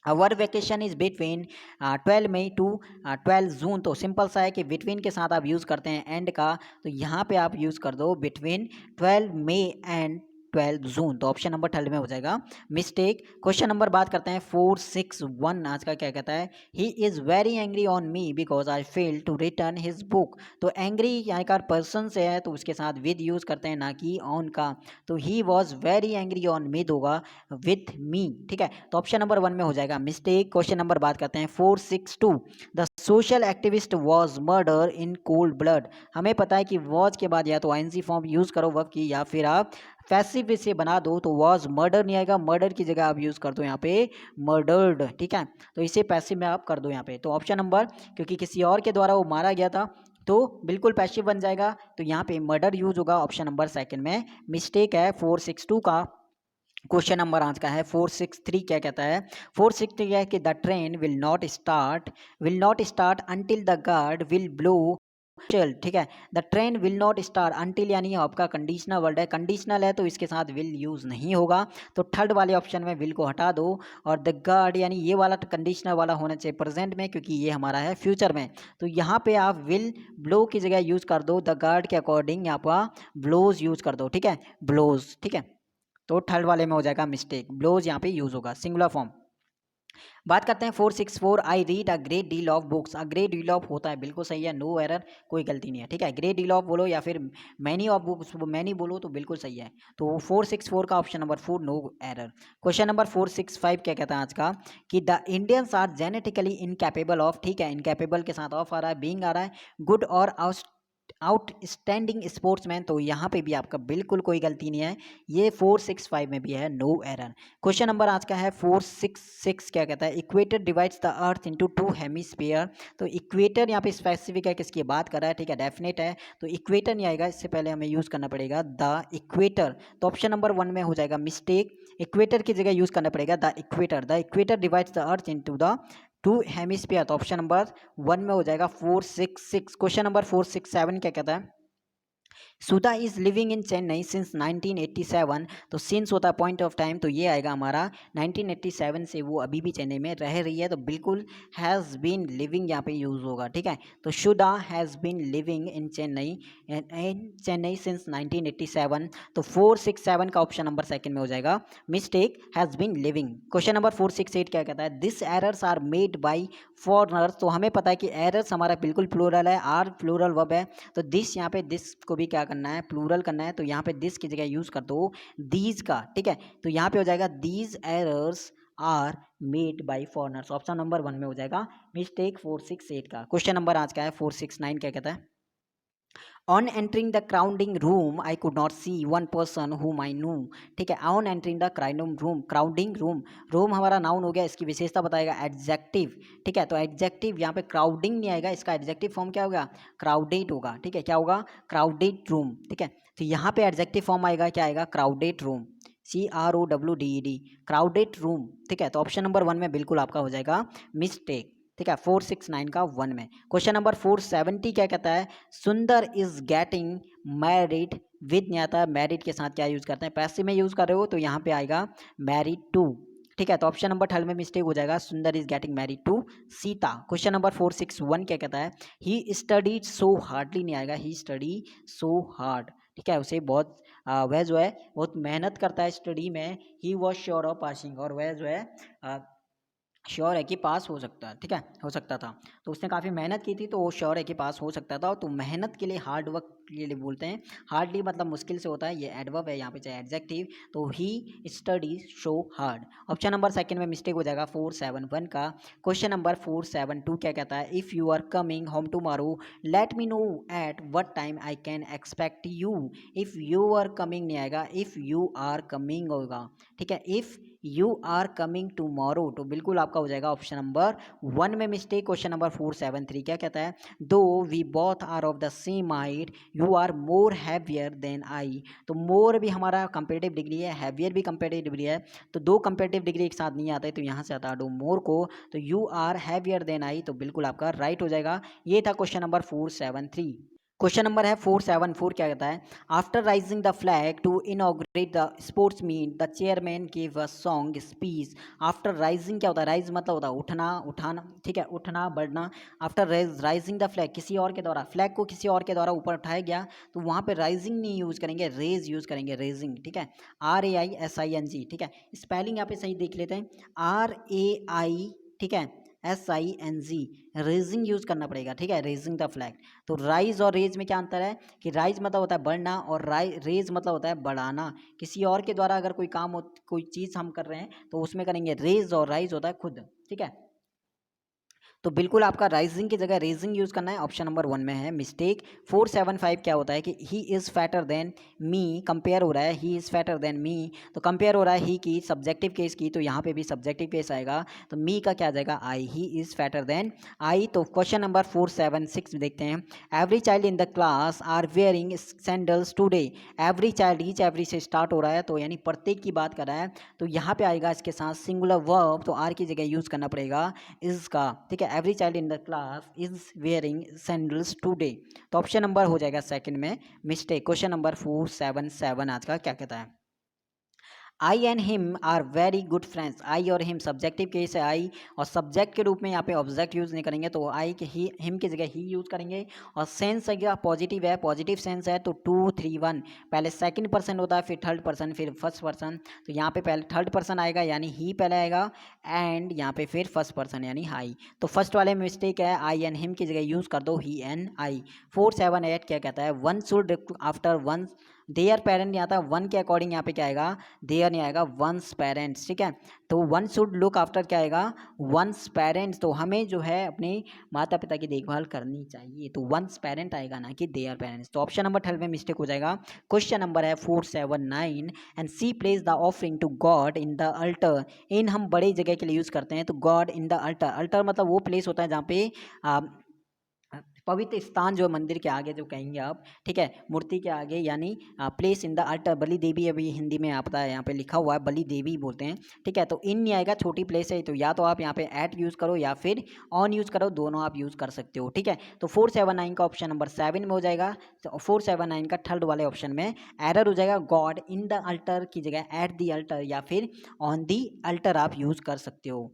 our vacation is between 12 May to 12 June. तो सिंपल सा है कि बिटवीन के साथ आप यूज़ करते हैं एंड का, तो यहाँ पे आप यूज़ कर दो बिटवीन 12 मई एंड 12 जून, तो ऑप्शन नंबर थर्ड में हो जाएगा मिस्टेक। क्वेश्चन नंबर बात करते हैं 461 आज का, क्या कहता है, he is very angry on me because I fail to return his book. तो एंग्री यहाँ का पर्सन से है तो उसके साथ विद यूज़ करते हैं, ना कि ऑन का, तो he was very angry on मी होगा विथ मी, ठीक है, तो ऑप्शन नंबर 1 में हो जाएगा मिस्टेक। क्वेश्चन नंबर बात करते हैं 462, the social activist was murder in cold blood. हमें पता है कि वॉज के बाद या तो आईएनजी फॉर्म यूज़ करो वर्ब की, या फिर आप पैसिव से बना दो, तो वॉज मर्डर नहीं आएगा, मर्डर की जगह आप यूज़ कर दो यहाँ पे मर्डर्ड, ठीक है, तो इसे पैसिव में आप कर दो यहाँ पे। तो ऑप्शन नंबर, क्योंकि किसी और के द्वारा वो मारा गया था तो बिल्कुल पैसिव बन जाएगा, तो यहाँ पे मर्डर यूज होगा, ऑप्शन नंबर सेकंड में मिस्टेक है 462 का। क्वेश्चन नंबर आज का है 463, क्या कहता है, 463 है कि the train will not start until the guard will blow, चल, ठीक है, the train will not start until यानी आपका कंडीशनल वर्ड है, कंडीशनल है तो इसके साथ विल यूज नहीं होगा, तो थर्ड वाले ऑप्शन में विल को हटा दो, और द गार्ड यानी ये वाला कंडीशनल वाला होना चाहिए प्रेजेंट में, क्योंकि ये हमारा है फ्यूचर में, तो यहाँ पे आप विल ब्लो की जगह यूज कर दो, द गार्ड के अकॉर्डिंग यहाँ पर ब्लोज यूज कर दो, ठीक है, ब्लोज, ठीक है, तो थर्ड वाले में हो जाएगा मिस्टेक, ब्लोज यहाँ पे यूज होगा सिंगुलर फॉर्म। बात करते हैं 464, I read a great deal of books, a great deal of होता है, बिल्कुल सही है, नो एरर, कोई गलती नहीं है, ठीक है, ग्रेट डील ऑफ बोलो या फिर मैनी ऑफ बुक्स मैनी बोलो तो बिल्कुल सही है, तो 464 का option number 4 no error. Question number 465 क्या कहता है आज का, कि the Indians are genetically incapable of, ठीक है, इनकैपेबल के साथ ऑफ आ रहा है, बीइंग आ रहा है, गुड और आउटस्टैंडिंग स्पोर्ट्समैन, तो यहाँ पे भी आपका बिल्कुल कोई गलती नहीं है, ये 465 में भी है, नो एरर। क्वेश्चन नंबर आज का है 466, क्या कहता है, equator divides the earth into 2 hemisphere, तो इक्वेटर यहाँ पे स्पेसिफिक है, किसकी बात कर रहा है, ठीक है, डेफिनेट है, तो इक्वेटर नहीं आएगा, इससे पहले हमें यूज़ करना पड़ेगा द इक्वेटर, तो ऑप्शन नंबर 1 में हो जाएगा मिस्टेक, इक्वेटर की जगह यूज़ करना पड़ेगा the equator divides the earth into the 2 hemisphere, तो ऑप्शन नंबर 1 में हो जाएगा 466। क्वेश्चन नंबर 467 क्या कहता है, Sudha is living in Chennai since 1987, तो सिंस होता है पॉइंट ऑफ टाइम, तो ये आएगा हमारा 1987 से वो अभी भी चेन्नई में रह रही है, तो बिल्कुल हैज़ बीन लिविंग यहाँ पे यूज़ होगा, ठीक है, तो Sudha has been living in Chennai since 1987, तो 467 का ऑप्शन नंबर सेकंड में हो जाएगा mistake, has been living. Question number 468 क्या कहता है, this errors are made by foreigners, तो हमें पता है कि एरर्स हमारा बिल्कुल प्लूरल है, आर प्लूरल वर्ब है, तो दिस यहाँ पे दिस को भी क्या करना है, प्लूरल करना है, तो यहाँ पे दिस की जगह यूज कर दो दीज का, ठीक है, तो यहाँ पे हो जाएगा these errors are made by foreigners, option number 1 में हो जाएगा मिस्टेक 468 का। क्वेश्चन नंबर आज का है 469, क्या कहता है, on entering the crowding room I could not see one person whom I knew, ठीक है, on entering the crowding room हमारा नाउन हो गया, इसकी विशेषता बताएगा एडजेक्टिव, ठीक है, तो एडजेक्टिव यहाँ पे क्राउडिंग नहीं आएगा, इसका एडजेक्टिव फॉर्म क्या होगा, क्राउडेड होगा, ठीक है, क्या होगा, क्राउडेड रूम, ठीक है, तो यहाँ पे एडजेक्टिव फॉर्म आएगा, क्या आएगा, crowded room, CROWDED, crowded room, ठीक है, तो ऑप्शन नंबर 1 में बिल्कुल आपका हो जाएगा मिस्टेक, ठीक है, 469 का 1 में। क्वेश्चन नंबर 470 क्या कहता है, सुंदर इज गेटिंग मैरिड विद, नहीं आता, मैरिड के साथ क्या यूज करते हैं, पैसिव में यूज कर रहे हो, तो यहाँ पे आएगा मैरिड टू, ठीक है, तो ऑप्शन नंबर 3 में मिस्टेक हो जाएगा, Sundar is getting married to Sita. Question number 461 क्या कहता है, ही स्टडीड सो हार्डली, नहीं आएगा, ही स्टडी सो हार्ड, ठीक है, उसे बहुत वह जो है बहुत मेहनत करता है स्टडी में, he was sure of passing, और वह जो है श्योर है कि पास हो सकता है, ठीक है, हो सकता था, तो उसने काफ़ी मेहनत की थी, तो वो श्योर है कि पास हो सकता था, तो मेहनत के लिए हार्ड वर्क के लिए बोलते हैं, हार्डली मतलब मुश्किल से होता है, ये एडवर्ब है यहाँ पे चाहे एडजेक्टिव, तो he study so hard, option number 2 में मिस्टेक हो जाएगा 471 का। क्वेश्चन नंबर 472 क्या कहता है, if you are coming home tomorrow let me know at what time I can expect you, if you are coming नहीं आएगा, इफ़ यू आर कमिंग होगा, ठीक है, if you are coming tomorrow, तो बिल्कुल आपका हो जाएगा ऑप्शन नंबर 1 में मिस्टेक। क्वेश्चन नंबर 473 क्या कहता है, though we both are of the same height you are more heavier than I, तो मोर भी हमारा कंपेरेटिव डिग्री है, हैवियर भी कंपेरेटिव डिग्री है, तो दो कंपेरेटिव डिग्री एक साथ नहीं आता है, तो यहाँ से हटा दो मोर को, तो you are heavier than I, तो बिल्कुल आपका राइट हो जाएगा। ये था क्वेश्चन नंबर 473। क्वेश्चन नंबर है 474, क्या कहता है? After rising the flag to inaugurate the sports meet the chairman give a song speech. After rising क्या होता है? राइज मतलब होता है उठना, उठाना, ठीक है, उठना, बढ़ना। आफ्टर राइजिंग द फ्लैग, किसी और के द्वारा, फ्लैग को किसी और के द्वारा ऊपर उठाया गया, तो वहाँ पे राइजिंग नहीं यूज करेंगे, रेज यूज करेंगे, रेजिंग, ठीक है, RAISING, ठीक है। स्पेलिंग यहाँ पे सही देख लेते हैं, RAI, ठीक है, SING, रेजिंग यूज करना पड़ेगा, ठीक है, रेजिंग द फ्लैग। तो राइज और रेज में क्या अंतर है कि राइज मतलब होता है बढ़ना और रेज मतलब होता है बढ़ाना। किसी और के द्वारा अगर कोई काम हो, कोई चीज़ हम कर रहे हैं तो उसमें करेंगे रेज, और राइज होता है खुद, ठीक है। तो बिल्कुल आपका राइजिंग की जगह रेजिंग यूज करना है, ऑप्शन नंबर 1 में है मिस्टेक। 475 क्या होता है कि ही is fatter than me, compare हो रहा है, he is fatter than me, तो कंपेयर हो रहा है ही की सब्जेक्टिव केस की, तो यहाँ पे भी सब्जेक्टिव केस आएगा, तो मी का क्या आ जाएगा? I, he is fatter than I. तो क्वेश्चन नंबर 476 देखते हैं। Every child in the class are wearing sandals today. Every child, each every से स्टार्ट हो रहा है, तो यानी प्रत्येक की बात कर रहा है, तो यहाँ पे आएगा इसके साथ सिंगुलर वर्ब, तो आर की जगह यूज करना पड़ेगा इज का, ठीक है। Every child in the class is wearing sandals today, तो ऑप्शन नंबर हो जाएगा सेकंड में मिस्टेक। क्वेश्चन नंबर 477 आज का क्या कहता है? I and him are very good friends. I और हिम सब्जेक्टिव केस है, आई, और सब्जेक्ट के रूप में यहाँ पे ऑब्जेक्ट यूज नहीं करेंगे, तो आई के ही, हिम की जगह ही यूज करेंगे। और सेंस है पॉजिटिव है, पॉजिटिव सेंस है, तो 2 3 1, पहले सेकंड पर्सन होता है, फिर थर्ड पर्सन, फिर फर्स्ट पर्सन, तो यहाँ पे पहले थर्ड पर्सन आएगा यानी ही पहले आएगा, एंड यहाँ पे फिर फर्स्ट पर्सन यानी हाई। तो फर्स्ट वाले में मिस्टेक है, आई एंड हिम की जगह यूज कर दो ही एंड आई। 478 क्या कहता है? One should after one there parent, नहीं आता, वन के अकॉर्डिंग यहाँ पे क्या आएगा? देयर नहीं आएगा, वंस पेरेंट्स, ठीक है। तो वन शुड लुक आफ्टर क्या आएगा? वंस पेरेंट्स, तो हमें जो है अपने माता पिता की देखभाल करनी चाहिए, तो वंस पेरेंट आएगा ना कि देयर पेरेंट्स। तो ऑप्शन नंबर 12 में मिस्टेक हो जाएगा। क्वेश्चन नंबर है 479, and she place the offering to God in the altar. In हम बड़ी जगह के लिए यूज करते हैं, तो God in the altar, altar मतलब वो प्लेस होता है जहाँ पे पवित्र स्थान, जो मंदिर के आगे जो कहेंगे आप, ठीक है, मूर्ति के आगे, यानी प्लेस इन द अल्टर। बलि देवी, अभी हिंदी में आपका है, यहाँ पे लिखा हुआ है बलि देवी बोलते हैं, ठीक है। तो इन नहीं आएगा, छोटी प्लेस है, तो या तो आप यहाँ पे एट यूज करो या फिर ऑन यूज करो, दोनों आप यूज कर सकते हो, ठीक है। तो 479 का ऑप्शन नंबर 7 में हो जाएगा। तो 479 का थर्ड वाले ऑप्शन में एरर हो जाएगा, गॉड इन द अल्टर की जगह एट द अल्टर या फिर ऑन द अल्टर आप यूज कर सकते हो।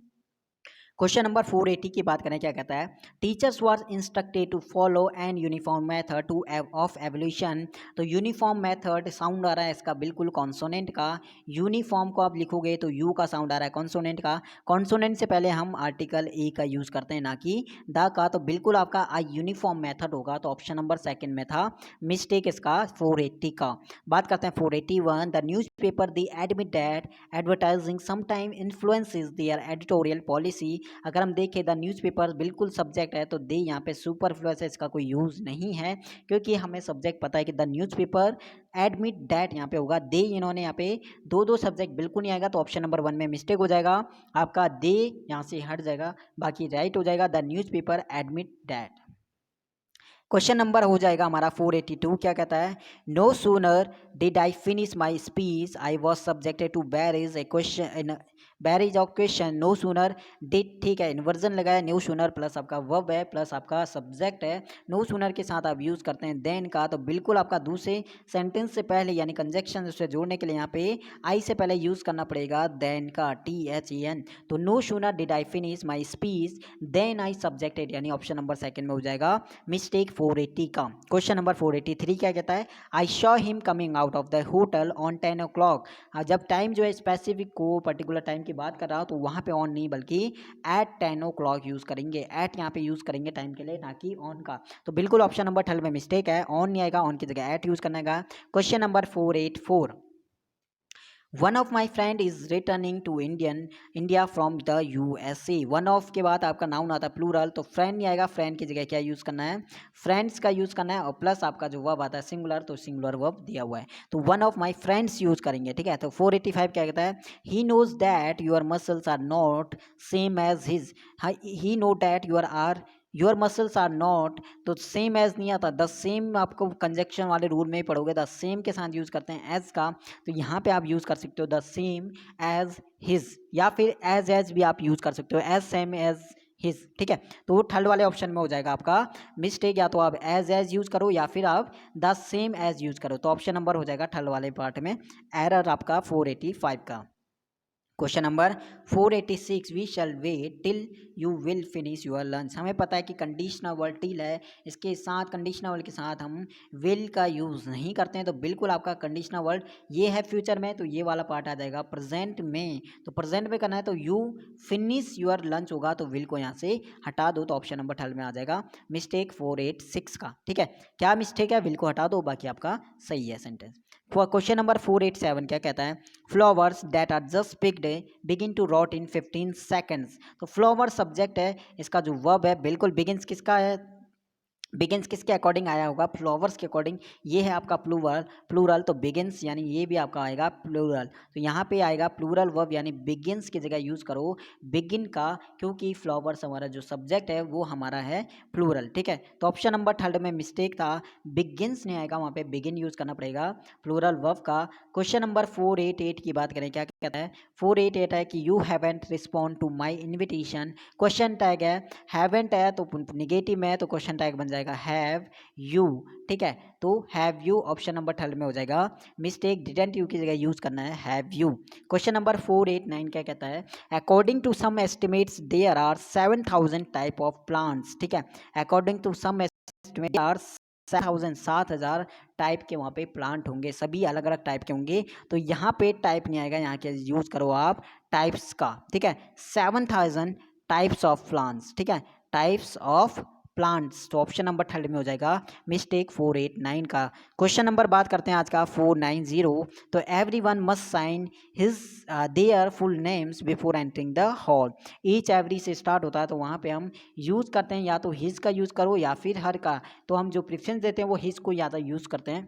क्वेश्चन नंबर 480 की बात करें, क्या कहता है? Teachers were instructed to follow an uniform method to of evolution. तो यूनिफॉर्म मेथड साउंड आ रहा है इसका बिल्कुल कॉन्सोनेंट का, यूनिफॉर्म को आप लिखोगे तो यू का साउंड आ रहा है कॉन्सोनेंट का, कॉन्सोनेंट से पहले हम आर्टिकल ए का यूज करते हैं ना कि द का, तो बिल्कुल आपका यूनिफॉर्म मेथड होगा, तो ऑप्शन नंबर सेकंड में था मिस्टेक इसका 480 का। बात करते हैं 481, the news paper the admit that advertising sometime influences their editorial policy. अगर हम देखें द न्यूज़पेपर बिल्कुल सब्जेक्ट है, तो दे यहाँ पे सुपरफ्लुअस है, इसका कोई यूज़ नहीं है, क्योंकि हमें सब्जेक्ट पता है कि द न्यूज़पेपर एडमिट दैट यहाँ पे होगा, दे, इन्होंने यहाँ पे दो सब्जेक्ट बिल्कुल नहीं आएगा, तो ऑप्शन नंबर 1 में मिस्टेक हो जाएगा आपका, दे यहाँ से हट जाएगा, बाकी राइट हो जाएगा the newspaper admit that. Question number हो जाएगा हमारा 482, क्या कहता है? No sooner did I finish my speech I was subjected to barrage a question, barrage of question, no sooner did, ठीक है, इन्वर्जन लगाया, नो सूनर प्लस आपका वर्ब है प्लस आपका सब्जेक्ट है, नो सूनर के साथ आप यूज़ करते हैं देन का, तो बिल्कुल आपका दूसरे सेंटेंस से पहले यानी कंजक्शन से जोड़ने के लिए यहाँ पे आई से पहले यूज़ करना पड़ेगा देन का, THEN। तो no sooner did I finish my speech then I subjected, यानी ऑप्शन नंबर सेकंड में हो जाएगा मिस्टेक 480 का। क्वेश्चन नंबर 483 क्या कहता है? I saw him coming out of the hotel on 10 o'clock। जब टाइम जो है स्पेसिफिक को पर्टिकुलर टाइम की बात कर रहा हूँ, तो वहाँ पे ऑन नहीं बल्कि एट 10 o'clock यूज़ करेंगे, एट यहाँ पे यूज़ करेंगे टाइम के लिए, ना कि ऑन का। तो बिल्कुल ऑप्शन नंबर 12 में मिस्टेक है, ऑन नहीं आएगा, ऑन की जगह एट यूज़ करना है। Question number 484, one of my friend is returning to India from the USA। One of के बाद आपका नाउन आता है प्लूरल, तो फ्रेंड नहीं आएगा, फ्रेंड की जगह क्या यूज़ करना है? फ्रेंड्स का यूज़ करना है, और प्लस आपका जो वर्ब आता है सिंगुलर, तो सिंगुलर वर्ब दिया हुआ है, तो one of my friends use करेंगे, ठीक है। तो 485 क्या कहता है? He knows that your muscles are not same as his. He know that your muscles are not, तो सेम एज नहीं आता, द सेम आपको कंजक्शन वाले रूल में ही पढ़ोगे, द सेम के साथ यूज़ करते हैं एज का, तो यहाँ पे आप यूज़ कर सकते हो द सेम एज हिज, या फिर एज भी आप यूज़ कर सकते हो, एज सेम एज हिज, ठीक है। तो वो थर्ड वाले ऑप्शन में हो जाएगा आपका मिस्टेक, या तो आप एज यूज करो या फिर आप द सेम एज यूज करो। तो ऑप्शन नंबर हो जाएगा थर्ड वाले पार्ट में एरर आपका 485 का। Question number 486, we shall wait till you will finish your lunch. हमें पता है कि कंडीशनल वर्ड टिल है, इसके साथ कंडीशनल वर्ड के साथ हम विल का यूज़ नहीं करते हैं, तो बिल्कुल आपका कंडीशनल वर्ड ये है फ्यूचर में, तो ये वाला पार्ट आ जाएगा प्रेजेंट में। तो प्रेजेंट में करना है तो यू फिनिश योर लंच होगा, तो विल को यहाँ से हटा दो, तो ऑप्शन नंबर थर्ड में आ जाएगा मिस्टेक 486 का, ठीक है। क्या मिस्टेक है, विल को हटा दो, बाकी आपका सही है सेंटेंस। क्वेश्चन नंबर 487 क्या कहता है, flowers that are just picked begin to rot in 15 seconds. तो फ्लावर सब्जेक्ट है, इसका जो वर्ब है बिल्कुल बिगिंस किसका है, बिगिंस किसके अकॉर्डिंग आया होगा, फ्लावर्स के अकॉर्डिंग। ये है आपका प्लूरल, प्लूरल तो बिगिंस यानी ये भी आपका आएगा प्लूरल, तो यहाँ पे आएगा प्लूरल वर्ब यानी बिगिंस की जगह यूज करो बिगिन का, क्योंकि फ्लावर्स हमारा जो सब्जेक्ट है वो हमारा है प्लूरल, ठीक है। तो ऑप्शन नंबर थर्ड में मिस्टेक था, बिगिंस नहीं आएगा, वहाँ पे बिगिन यूज करना पड़ेगा प्लूरल वर्ब का। क्वेश्चन नंबर 488 की बात करें, क्या कहता है 488 है कि you haven't respond to my invitation. Question tag है, हैवेंट है तो निगेटिव में है, तो क्वेश्चन टैग बन जाएगा हैव यू, ठीक है। तो have you option number third में हो जाएगा मिस्टेक, डिडंट यू की जगह यूज करना है हैव यू। क्वेश्चन नंबर 489 क्या कहता है, according to some estimates there are 7000 type of plants, ठीक है। According to some estimate are 7,000 type के वहाँ पे प्लांट होंगे, सभी अलग अलग टाइप के होंगे, तो यहाँ पे टाइप नहीं आएगा, यहाँ के यूज करो आप टाइप्स का, ठीक है। 7,000 टाइप्स ऑफ प्लांट्स, ठीक है, टाइप्स ऑफ प्लांट्स, तो ऑप्शन नंबर थर्ड में हो जाएगा मिस्टेक 489 का। क्वेश्चन नंबर बात करते हैं आज का 490, तो everyone must sign his their full names before entering the hall. Each every से स्टार्ट होता है, तो वहाँ पे हम यूज़ करते हैं या तो हिज का यूज़ करो या फिर हर का, तो हम जो प्रेफरेंस देते हैं वो हिज को ज़्यादा यूज़ करते हैं।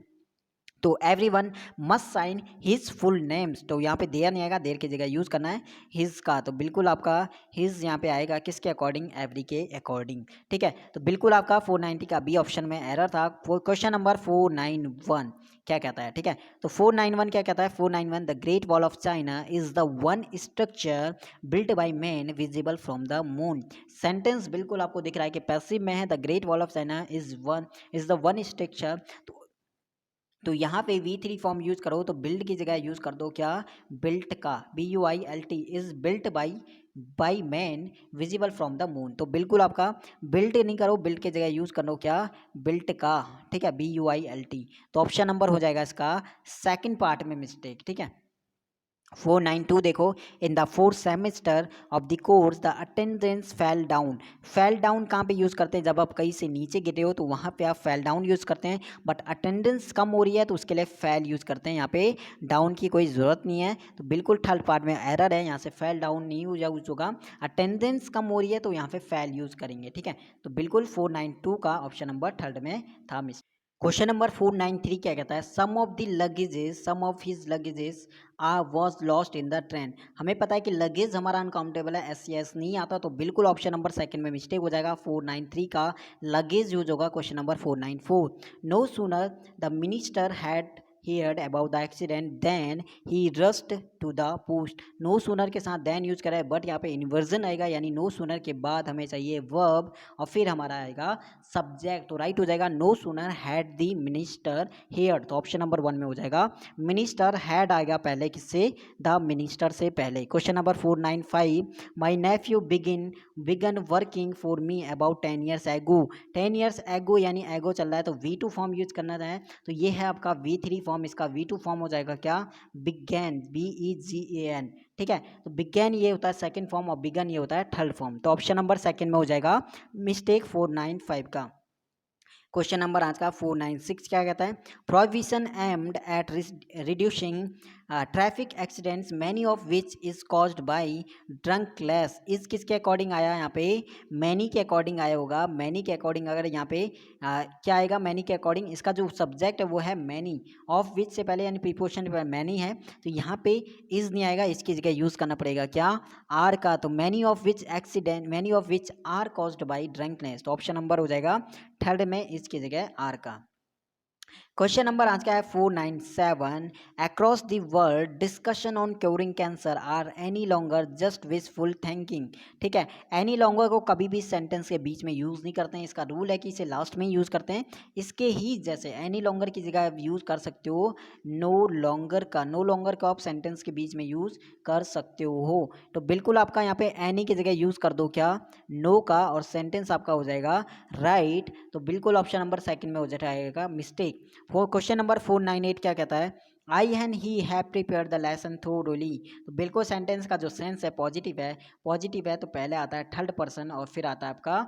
तो everyone must sign his full names, तो यहाँ पे देयर नहीं आएगा, देयर की जगह यूज़ करना है हिज का, तो बिल्कुल आपका हिज यहाँ पे आएगा किसके अकॉर्डिंग, एवरी के अकॉर्डिंग, ठीक है। तो बिल्कुल आपका 490 का बी ऑप्शन में एरर था। क्वेश्चन नंबर 491 क्या कहता है, ठीक है। तो 491 क्या कहता है, 491 the great wall of China is the one structure built by man visible from the moon. Sentence बिल्कुल आपको दिख रहा है कि पैसिव में है, the great wall of China is the one structure, तो यहाँ पे V3 फॉर्म यूज करो, तो बिल्ड की जगह यूज कर दो क्या, बिल्ट का, BUILT is built by man visible from the moon. तो बिल्कुल आपका बिल्ट नहीं करो, बिल्ट की जगह यूज कर लो क्या, बिल्ट का, ठीक है, BUILT। तो ऑप्शन नंबर हो जाएगा इसका सेकंड पार्ट में मिस्टेक, ठीक है। 492 देखो, in the fourth semester of the course the attendance fell down. Fell down कहाँ पे यूज़ करते हैं, जब आप कहीं से नीचे गिरे हो तो वहाँ पे आप फेल डाउन यूज़ करते हैं, बट अटेंडेंस कम हो रही है तो उसके लिए फेल यूज़ करते हैं, यहाँ पे डाउन की कोई ज़रूरत नहीं है, तो बिल्कुल थर्ड पार्ट में एरर है, यहाँ से फेल डाउन नहीं यूज होगा, अटेंडेंस कम हो रही है तो यहाँ पे फेल यूज़ करेंगे, ठीक है। तो बिल्कुल 492 का ऑप्शन नंबर थर्ड में था मिस। क्वेश्चन नंबर 493 क्या कहता है, some of his luggages was lost in the train. हमें पता है कि लगेज हमारा अनकाउंटेबल है, SCS नहीं आता, तो बिल्कुल ऑप्शन नंबर सेकंड में मिस्टेक हो जाएगा, 493 का लगेज यूज होगा। Question number 494, no sooner the minister had heard about the accident then he rushed to the post। no sooner के साथ then यूज करा है, बट यहाँ पे इन्वर्जन आएगा, यानी no sooner के बाद हमें चाहिए verb और फिर हमारा आएगा सब्जेक्ट, तो राइट हो जाएगा no sooner had the minister heard, तो ऑप्शन नंबर 1 में हो जाएगा मिनिस्टर, हैड आएगा पहले किससे, द मिनिस्टर से पहले। Question number 495, my nephew began working for me about 10 years ago। 10 years ago यानी एगो चल रहा है, तो V2 फॉर्म यूज करना है, तो ये है आपका V3 फॉर्म, इसका V2 फॉर्म हो जाएगा क्या, बिगैन, BEGAN, ठीक है। तो बिगैन ये होता है सेकंड फॉर्म और बिगन ये होता है थर्ड फॉर्म, तो ऑप्शन नंबर सेकंड में हो जाएगा मिस्टेक 495 का। क्वेश्चन नंबर आज का 496 क्या कहता है, provision aimed at reducing traffic accidents many of which is caused by drunkenness. इस किसके अकॉर्डिंग आया, यहाँ पे मैनी के अकॉर्डिंग आया होगा, मैनी के अकॉर्डिंग, अगर यहाँ पे क्या आएगा मैनी के अकॉर्डिंग, इसका जो सब्जेक्ट है वो है मैनी, ऑफ विच से पहले यानी प्रीपोजिशन मैनी है, तो यहाँ पे इज नहीं आएगा, इसकी जगह यूज करना पड़ेगा क्या, आर का, तो many of which are caused by drunkenness, तो ऑप्शन नंबर हो जाएगा थर्ड में इसकी जगह आर का। क्वेश्चन नंबर आज का है 497। Across the world discussion on curing cancer are any longer just wishful thinking. ठीक है, एनी लॉन्गर को कभी भी सेंटेंस के बीच में यूज़ नहीं करते हैं। इसका रूल है कि इसे लास्ट में यूज़ करते हैं। इसके ही जैसे एनी लॉन्गर की जगह यूज़ कर सकते हो नो लॉन्गर का। नो लॉन्गर का आप सेंटेंस के बीच में यूज़ कर सकते हो। तो बिल्कुल आपका यहाँ पे एनी की जगह यूज़ कर दो क्या, नो का, और सेंटेंस आपका हो जाएगा राइट। तो बिल्कुल ऑप्शन नंबर सेकंड में हो जाएगा मिस्टेक। क्वेश्चन नंबर 498 क्या कहता है, I and he have prepare the lesson thoroughly. तो बिल्कुल सेंटेंस का जो सेंस है पॉजिटिव है तो पहले आता है थर्ड पर्सन और फिर आता है आपका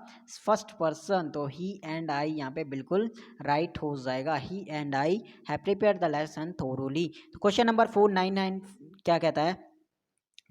फर्स्ट पर्सन। तो ही एंड आई यहाँ पे बिल्कुल राइट हो जाएगा, he and I have prepare the lesson thoroughly. तो क्वेश्चन नंबर 499 क्या कहता है,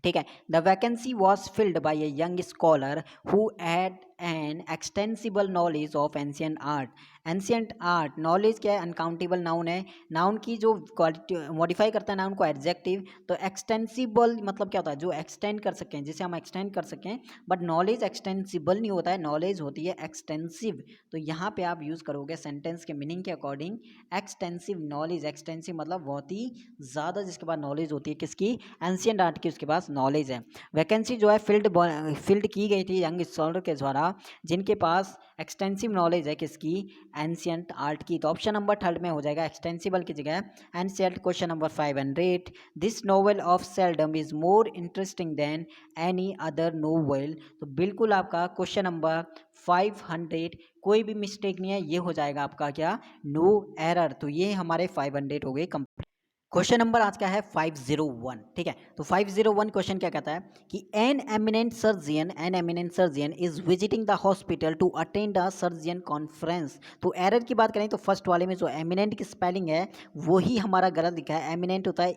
ठीक है, the vacancy was filled by a young scholar who had an extensible knowledge of ancient art. Ancient art knowledge क्या है, अनकाउंटेबल नाउन है। Noun की जो क्वालिटी मॉडिफाई करता है नाउन को एडजेक्टिव। तो एक्सटेंसिबल मतलब क्या होता है, जो एक्सटेंड कर सकें, जिसे हम एक्सटेंड कर सकें। बट नॉलेज एक्सटेंसिबल नहीं होता है, नॉलेज होती है एक्सटेंसिव। तो यहाँ पे आप यूज़ करोगे सेंटेंस के मीनिंग के अकॉर्डिंग एक्सटेंसिव नॉलेज। एक्सटेंसिव मतलब बहुत ही ज़्यादा जिसके पास नॉलेज होती है, किसकी, एंशियंट आर्ट की उसके पास नॉलेज है। वैकेंसी जो है फिल्ड की गई थी यंग स्कॉलर के द्वारा जिनके पास एक्सटेंसिव नॉलेज है, किसकी, एंशियंट आर्ट की। तो ऑप्शन नंबर थर्ड में हो जाएगा एक्सटेंसिबल की जगह ancient. Question number 500, this novel of seldom is more interesting than any other novel. तो बिल्कुल आपका क्वेश्चन नंबर 500 कोई भी मिस्टेक नहीं है, ये हो जाएगा आपका क्या, नो एरर। तो ये हमारे 500 हो गए कंप्लीट। क्वेश्चन नंबर आज का है 501। ठीक है, तो 501 क्वेश्चन क्या कहता है कि an eminent surgeon is visiting the hospital to attend a surgeon conference. तो एरर की बात करें तो फर्स्ट वाले में जो एमिनेंट की स्पेलिंग है वही हमारा गलत लिखा है। एमिनेंट होता है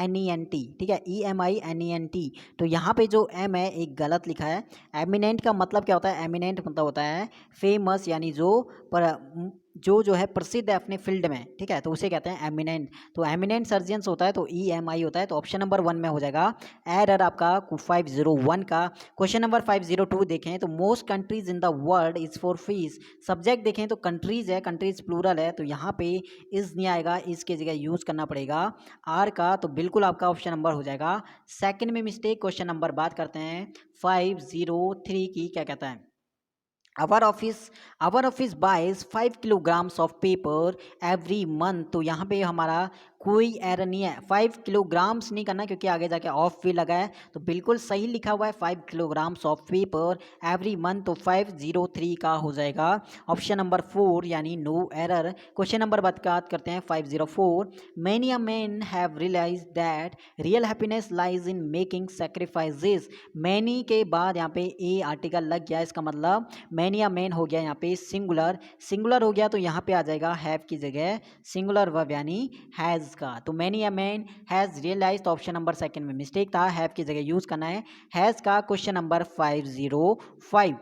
EMINENT। ठीक है, EMINENT। तो यहाँ पे जो एम है एक गलत लिखा है। एमिनेंट का मतलब क्या होता है, एमिनेंट मतलब होता है फेमस, यानी जो है प्रसिद्ध है अपने फील्ड में। ठीक है, तो उसे कहते हैं एमिनेंट। तो एमिनेंट सर्जियंस होता है तो EMI होता है। तो ऑप्शन नंबर 1 में हो जाएगा एरर आपका 501 का। क्वेश्चन नंबर 502 देखें तो most countries in the world is for fees. Subject देखें तो कंट्रीज है, कंट्रीज प्लूरल है, तो यहाँ पे इज नहीं आएगा, इसके जगह यूज करना पड़ेगा आर का। तो बिल्कुल आपका ऑप्शन नंबर हो जाएगा सेकंड में मिस्टेक। क्वेश्चन नंबर बात करते हैं 503 की, क्या कहता है, Our office buys 5 kilograms of paper every month। तो यहाँ पे हमारा कोई एरर नहीं है, 5 किलोग्राम्स नहीं करना क्योंकि आगे जाके ऑफ भी लगा है। तो बिल्कुल सही लिखा हुआ है 5 kilograms of paper every month. तो 503 का हो जाएगा ऑप्शन नंबर 4 यानी नो एरर। क्वेश्चन नंबर बात करते हैं 504। Many a man have realize that real happiness lies in making sacrifices. Many के बाद यहाँ पे ए आर्टिकल लग गया, इसका मतलब मैनी अ मैन हो गया यहाँ पे सिंगुलर हो गया। तो यहाँ पे आ जाएगा हैव की जगह सिंगुलर वर्ब यानी हैज़ का। तो many a man has realize. तो ऑप्शन नंबर सेकंड में मिस्टेक था, हैव की जगह यूज करना है हैज़ का। Question number 505।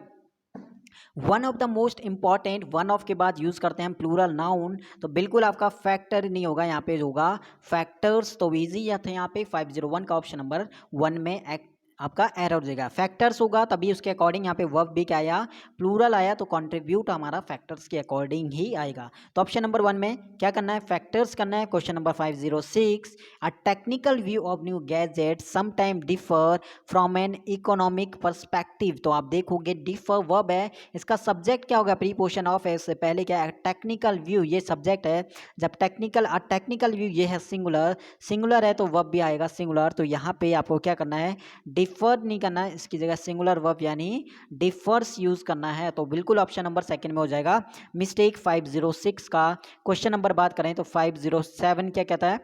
One of the most important, one of के बाद यूज करते हैं प्लूरल नाउन। तो बिल्कुल आपका फैक्टर नहीं होगा, यहाँ पे होगा फैक्टर्स। तो इजी था यहाँ पे 501 का ऑप्शन नंबर 1 में आपका एरर हो जाएगा। फैक्टर्स होगा तभी उसके अकॉर्डिंग यहाँ पे वर्ब भी क्या आया, प्लूरल आया। तो कंट्रीब्यूट हमारा फैक्टर्स के अकॉर्डिंग ही आएगा। तो ऑप्शन नंबर 1 में क्या करना है, फैक्टर्स करना है। Question number 506। A technical view of new gadget sometime differ from an economic perspective. तो आप देखोगे डिफर वर्ब है, इसका सब्जेक्ट क्या होगा, प्रीपोजिशन ऑफ है, इससे पहले क्या है, टेक्निकल व्यू, ये सब्जेक्ट है। जब टेक्निकल व्यू ये है सिंगुलर है तो वर्ब भी आएगा सिंगुलर। तो यहाँ पे आपको क्या करना है, डिफर नहीं करना है, इसकी जगह सिंगुलर वर्ब यानी डिफर्स यूज करना है। तो बिल्कुल ऑप्शन नंबर सेकंड में हो जाएगा मिस्टेक 506 का। क्वेश्चन नंबर बात करें तो 507 क्या कहता है,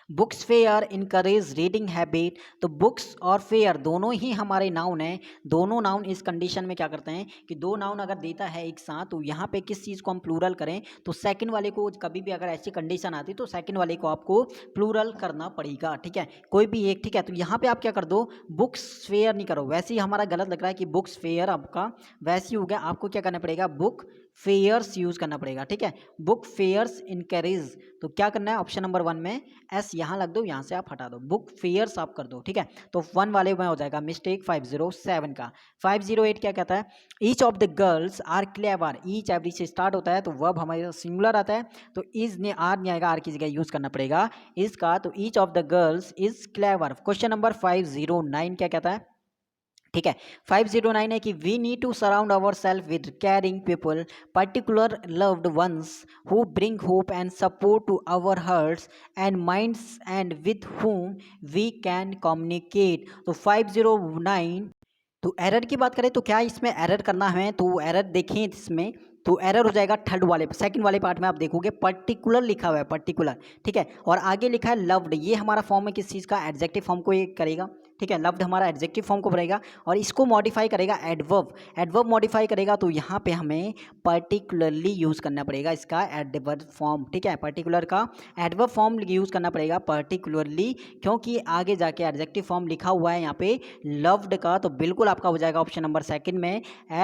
books fair encourage reading habit. तो बुक्स और फेयर दोनों ही हमारे नाउन हैं। दोनों नाउन इस कंडीशन में क्या करते हैं कि दो नाउन अगर देता है एक साथ, तो यहाँ पे किस चीज़ को हम प्लूरल करें, तो सेकंड वाले को कभी भी अगर ऐसी कंडीशन आती तो सेकंड वाले को आपको प्लूरल करना पड़ेगा। ठीक है, कोई भी एक। ठीक है, तो यहाँ पे आप क्या कर दो, बुक्स फेयर नहीं करो। वैसे ही हमारा गलत लग रहा है कि बुक्स फेयर आपका वैसे ही हो गया, आपको क्या करना पड़ेगा, बुक फेयर्स यूज करना पड़ेगा। ठीक है, बुक फेयर्स इनकरेज। तो क्या करना है, ऑप्शन नंबर 1 में यहाँ लग दो, यहाँ से आप हटा दो, बुक फेयर्स आप कर दो, ठीक है। तो 1 वाले में हो जाएगा मिस्टेक 507 का। 508 क्या कहता है, each of the girls are clever, each every से स्टार्ट होता है तो वर्ब हमारे सिंगुलर आता है, तो इज ने आर नहीं आएगा, आर की जगह यूज करना पड़ेगा इसका, तो each of the girls is clever. Question number 509 क्या कहता है, ठीक है। 509 है कि we need to surround our self with caring people, particular loved ones who bring hope and support to our hearts and minds and with whom we can communicate. तो 509, तो error की बात करें तो क्या इसमें एरर करना है, तो एरर देखें इसमें, तो एरर हो जाएगा थर्ड वाले, सेकंड वाले पार्ट में आप देखोगे पर्टिकुलर लिखा हुआ है, पर्टिकुलर, ठीक है, और आगे लिखा है लव्ड, ये हमारा फॉर्म है किस चीज़ का, एडजेक्टिव फॉर्म को ये करेगा, ठीक है, लव्ड हमारा एडजेक्टिव फॉर्म को भरेगा और इसको मॉडिफाई करेगा एडवर्ब, एडवर्ब मॉडिफाई करेगा, तो यहाँ पे हमें पर्टिकुलरली यूज़ करना पड़ेगा इसका एडवर्ब फॉर्म, ठीक है, पर्टिकुलर का एडवर्ब फॉर्म यूज़ करना पड़ेगा पर्टिकुलरली, क्योंकि आगे जाके एडजेक्टिव फॉर्म लिखा हुआ है यहाँ पे लव्ड का, तो बिल्कुल आपका हो जाएगा ऑप्शन नंबर सेकंड में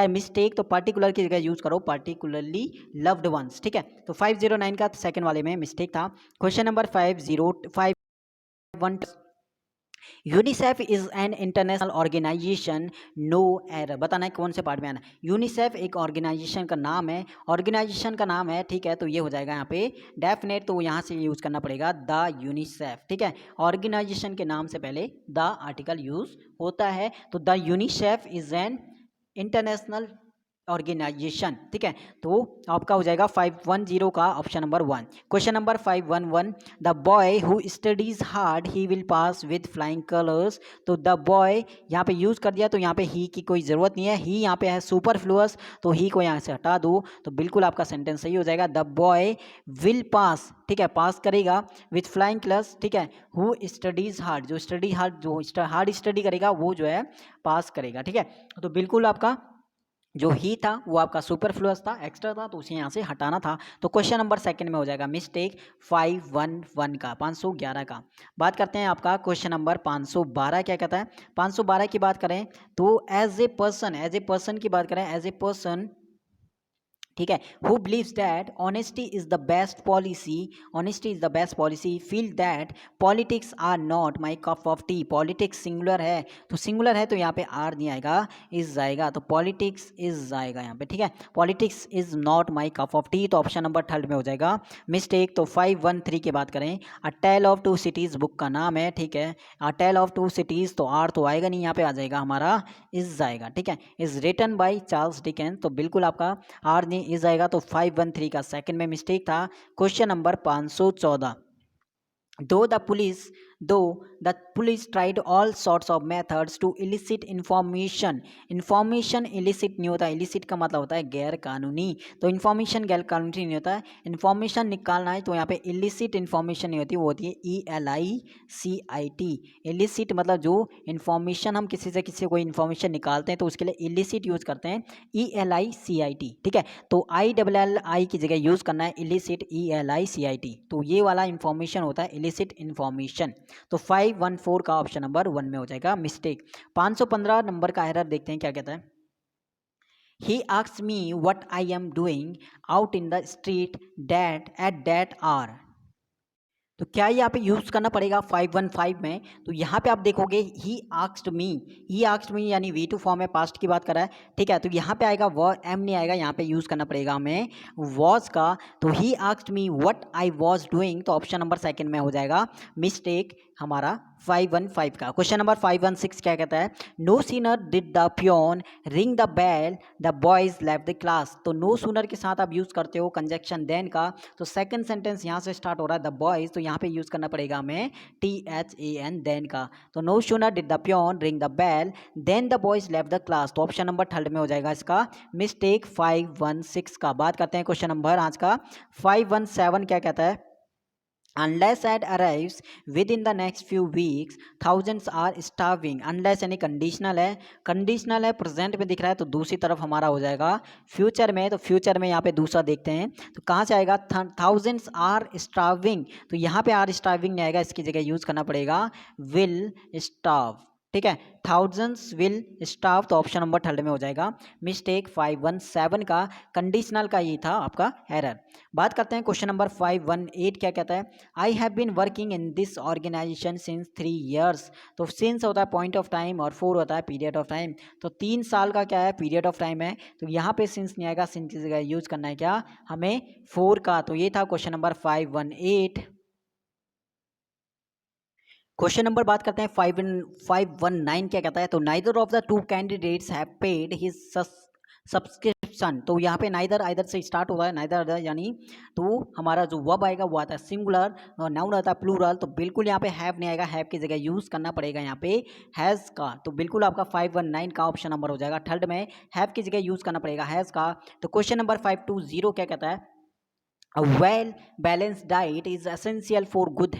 मिस्टेक, तो पर्टिकुलर की जगह यूज़ करो पर्टिकुलरली लव्ड वंस, ठीक है। तो 509 का सेकंड वाले में मिस्टेक था। Question number 501, UNICEF is an international organisation, no error, बताना है कौन से पार्ट में आना। यूनिसेफ एक ऑर्गेनाइजेशन का नाम है, ऑर्गेनाइजेशन का नाम है, ठीक है, तो ये हो जाएगा यहाँ पे डेफिनेट, तो यहाँ से यूज़ करना पड़ेगा द यूनिसेफ, ठीक है, ऑर्गेनाइजेशन के नाम से पहले द आर्टिकल यूज़ होता है, तो the UNICEF is an international organisation, ठीक है, तो आपका हो जाएगा 510 का option number 1। Question number 511, the boy who studies hard he will pass with flying colours, तो द बॉय यहाँ पे यूज़ कर दिया, तो यहाँ पे ही की कोई ज़रूरत नहीं है, ही यहाँ पे है सुपरफ्लुअस, तो ही को यहाँ से हटा दो, तो बिल्कुल आपका सेंटेंस सही हो जाएगा, द बॉय विल पास, ठीक है, पास करेगा विथ फ्लाइंग कलर्स, ठीक है, हु स्टडीज हार्ड, जो स्टडी हार्ड, जो हार्ड स्टडी करेगा वो जो है पास करेगा, ठीक है, तो बिल्कुल आपका जो ही था वो आपका सुपरफ्लुअस था, एक्स्ट्रा था, तो उसे यहाँ से हटाना था, तो क्वेश्चन नंबर सेकंड में हो जाएगा मिस्टेक 511 का, 511 का। बात करते हैं आपका क्वेश्चन नंबर 512 क्या कहता है, 512 की बात करें तो एज ए पर्सन की बात करें, एज ए पर्सन, ठीक है, who believes that honesty is the best policy, honesty is the best policy, feel that politics are not my cup of tea, politics singular है, तो सिंगुलर है तो यहाँ पे आर नहीं आएगा, इज आएगा, तो पॉलिटिक्स इज आएगा यहाँ पे, ठीक है, politics is not my cup of tea, तो ऑप्शन नंबर थर्ड में हो जाएगा मिस्टेक। तो 513 की बात करें, a tale of two cities book का नाम है, ठीक है, a tale of two cities, तो आर तो आएगा नहीं, यहाँ पे आ जाएगा हमारा इज आएगा, ठीक है, is written by Charles Dickens, तो बिल्कुल आपका आर नहीं इज आएगा, तो 513 का सेकंड में मिस्टेक था। Question number 514, though the police tried all sorts of methods to elicit information, information elicit नहीं होता, इलिसिट का मतलब होता है गैर कानूनी, तो इन्फॉर्मेशन गैर कानूनी नहीं होता है, इन्फॉर्मेशन निकालना है तो यहाँ पे इलिसिट इन्फॉर्मेशन नहीं होती, वो होती है ELICIT, इलिसिट मतलब जो इन्फॉर्मेशन हम किसी से किसी कोई इन्फॉर्मेशन निकालते हैं तो उसके लिए इलिसिट यूज़ करते हैं ELICIT, ठीक है, तो ILLI की जगह यूज़ करना है इलिसिट ELICIT, तो ये वाला इन्फॉर्मेशन होता है इलिसिट इन्फॉर्मेशन, तो 514 का ऑप्शन नंबर 1 में हो जाएगा मिस्टेक। 515 नंबर का एरर देखते हैं क्या कहता है, he asks me what I am doing out in the street that at that hour, तो क्या यहाँ पे यूज़ करना पड़ेगा 515 में, तो यहाँ पे आप देखोगे ही आस्क्ड मी यानी V2 फॉर्म है, पास्ट की बात कर रहा है, ठीक है, तो यहाँ पे आएगा वो एम नहीं आएगा, यहाँ पे यूज़ करना पड़ेगा हमें वॉज का, तो he asked me what I was doing, तो ऑप्शन नंबर सेकंड में हो जाएगा मिस्टेक हमारा 515 का। क्वेश्चन नंबर 516 क्या कहता है, no sooner did the peon ring the bell the boys left the class, तो नो सूनर के साथ आप यूज़ करते हो कंजक्शन देन का, तो सेकंड सेंटेंस यहाँ से स्टार्ट हो रहा है द बॉयज, तो यहाँ पे यूज़ करना पड़ेगा हमें THAN देन का, तो no sooner did the peon ring the bell then the boys left the class, तो ऑप्शन नंबर थर्ड में हो जाएगा इसका मिस्टेक 516 का। बात करते हैं क्वेश्चन नंबर आज का 517 क्या कहता है, unless aid arrives within the next few weeks thousands are starving, unless यानी कंडीशनल है, प्रेजेंट में दिख रहा है, तो दूसरी तरफ हमारा हो जाएगा फ्यूचर में, तो फ्यूचर में यहाँ पे दूसरा देखते हैं तो कहाँ से आएगा, thousands are starving, तो यहाँ पे आर स्टार्विंग नहीं आएगा, इसकी जगह यूज़ करना पड़ेगा will starve, ठीक है, थाउजेंड्स विल स्टाफ, तो ऑप्शन नंबर थर्ड में हो जाएगा मिस्टेक 517 का कंडीशनल का ये था आपका एरर। बात करते हैं क्वेश्चन नंबर 518 क्या कहता है, I have been working in this organisation since 3 years। तो सिंस होता है पॉइंट ऑफ टाइम और 4 होता है पीरियड ऑफ टाइम, तो 3 साल का क्या है पीरियड ऑफ टाइम है, तो यहाँ पे सिंस नहीं आएगा, सिंस की जगह यूज करना है क्या हमें 4 का। तो ये था क्वेश्चन नंबर 518। क्वेश्चन नंबर बात करते हैं 519 क्या कहता है, तो neither of the two candidates have paid his subscription. तो यहाँ पे नाइदर आइदर से स्टार्ट होता है, नाइदर अदर यानी तो हमारा जो वर्ब आएगा वो आता है सिंगुलर, नाउन आता है प्लूरल, तो बिल्कुल यहाँ पे हैव नहीं आएगा, हैव की जगह यूज करना पड़ेगा यहाँ पे हैज़ का। तो बिल्कुल आपका 519 का ऑप्शन नंबर हो जाएगा थर्ड में, हैव की जगह यूज करना पड़ेगा हैज़ का। तो क्वेश्चन नंबर 520 क्या कहता है, a well balance diet is essential for good